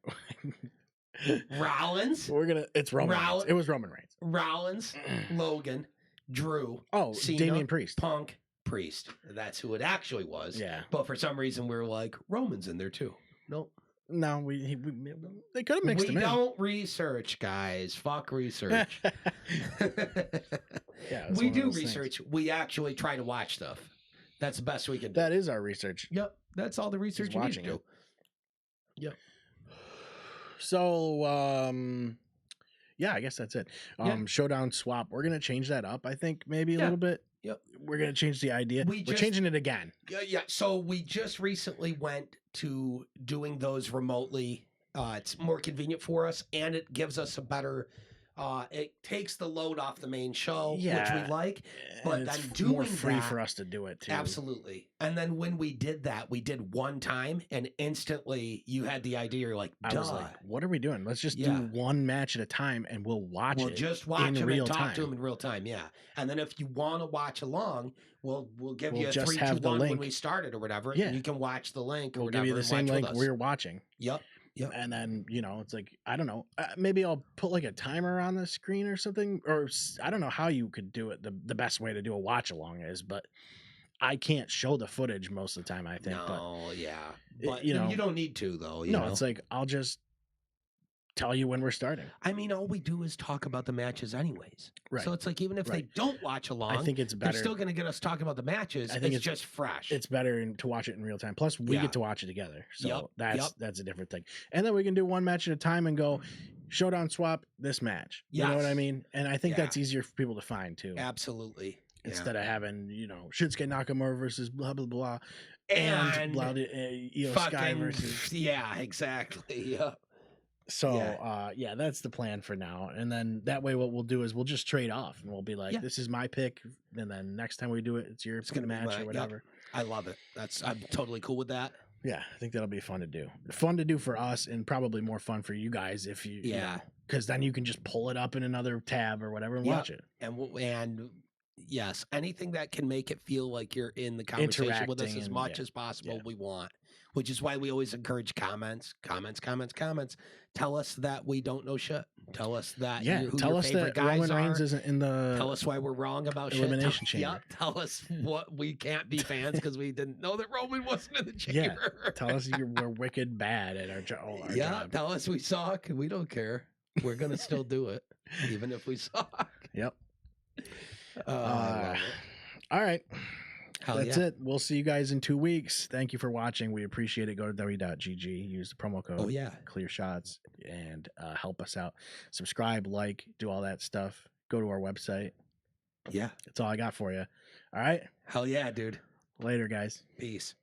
Rollins. It's Roman Reigns. It was Roman Reigns. Rollins, Logan, Drew. Cena, Damian Priest. Punk, Priest. That's who it actually was. Yeah. But for some reason we were like, Roman's in there too. Nope. No, they could have mixed him in. We don't research, guys. Fuck research. We do research. Things. We actually try to watch stuff. That's the best we can do. That is our research. Yep. That's all the research you need to do. Yep. So, I guess that's it. Showdown swap. We're going to change that up, I think, maybe a little bit. Yep. We're going to change the idea. We're changing it again. Yeah. So we just recently went to doing those remotely. It's more convenient for us, and it gives us a better... it takes the load off the main show, which we like, but it's then doing more free for us to do it too. Absolutely. And then when we did that, we did one time, and instantly you had the idea. You're like, I was like, what are we doing? Let's just do one match at a time, and we'll watch it. We'll just watch them and talk to them in real time. Yeah. And then if you want to watch along, we'll give you a 3, 2, 1 when we started or whatever. Yeah. And you can watch the link or whatever. We'll give you the same link we're watching. Yep. Yep. And then, it's like, I don't know, maybe I'll put like a timer on the screen or something, or I don't know how you could do it. The best way to do a watch along is, but I can't show the footage most of the time, I think. No, but you don't need to though. It's like, I'll just tell you when we're starting. I mean, all we do is talk about the matches anyways. Right. So it's like, even if they don't watch along, I think it's better. They're still going to get us talking about the matches. I think it's just fresh. It's better to watch it in real time. Plus, we get to watch it together. So that's a different thing. And then we can do one match at a time and go showdown swap this match. You know what I mean? And I think that's easier for people to find too. Absolutely. Instead of having, Shinsuke Nakamura versus blah, blah, blah. And Iyo Sky versus. Yeah, exactly. Yeah. So, that's the plan for now. And then that way what we'll do is we'll just trade off and we'll be like, this is my pick. And then next time we do it, it's your match or whatever. I love it. I'm totally cool with that. Yeah, I think that'll be fun to do. Fun to do for us and probably more fun for you guys if you, because then you can just pull it up in another tab or whatever and watch it. And yes, anything that can make it feel like you're in the conversation with us as much as possible, we want. Which is why we always encourage comments. Tell us that we don't know shit. Tell us that who tell your us favorite that guys Roman Reigns isn't in the. Tell us why we're wrong about elimination chamber. Yep. Tell us what we can't be fans because we didn't know that Roman wasn't in the chamber. Yeah. Tell us we're wicked bad at our job. Tell us we suck. We don't care. We're gonna still do it, even if we suck. Yep. All right. That's it. We'll see you guys in 2 weeks. Thank you for watching. We appreciate it. Go to w.gg, use the promo code Clear Shots, and help us out. Subscribe, like, do all that stuff. Go to our website. Yeah. That's all I got for you. All right. Hell yeah, dude. Later, guys. Peace.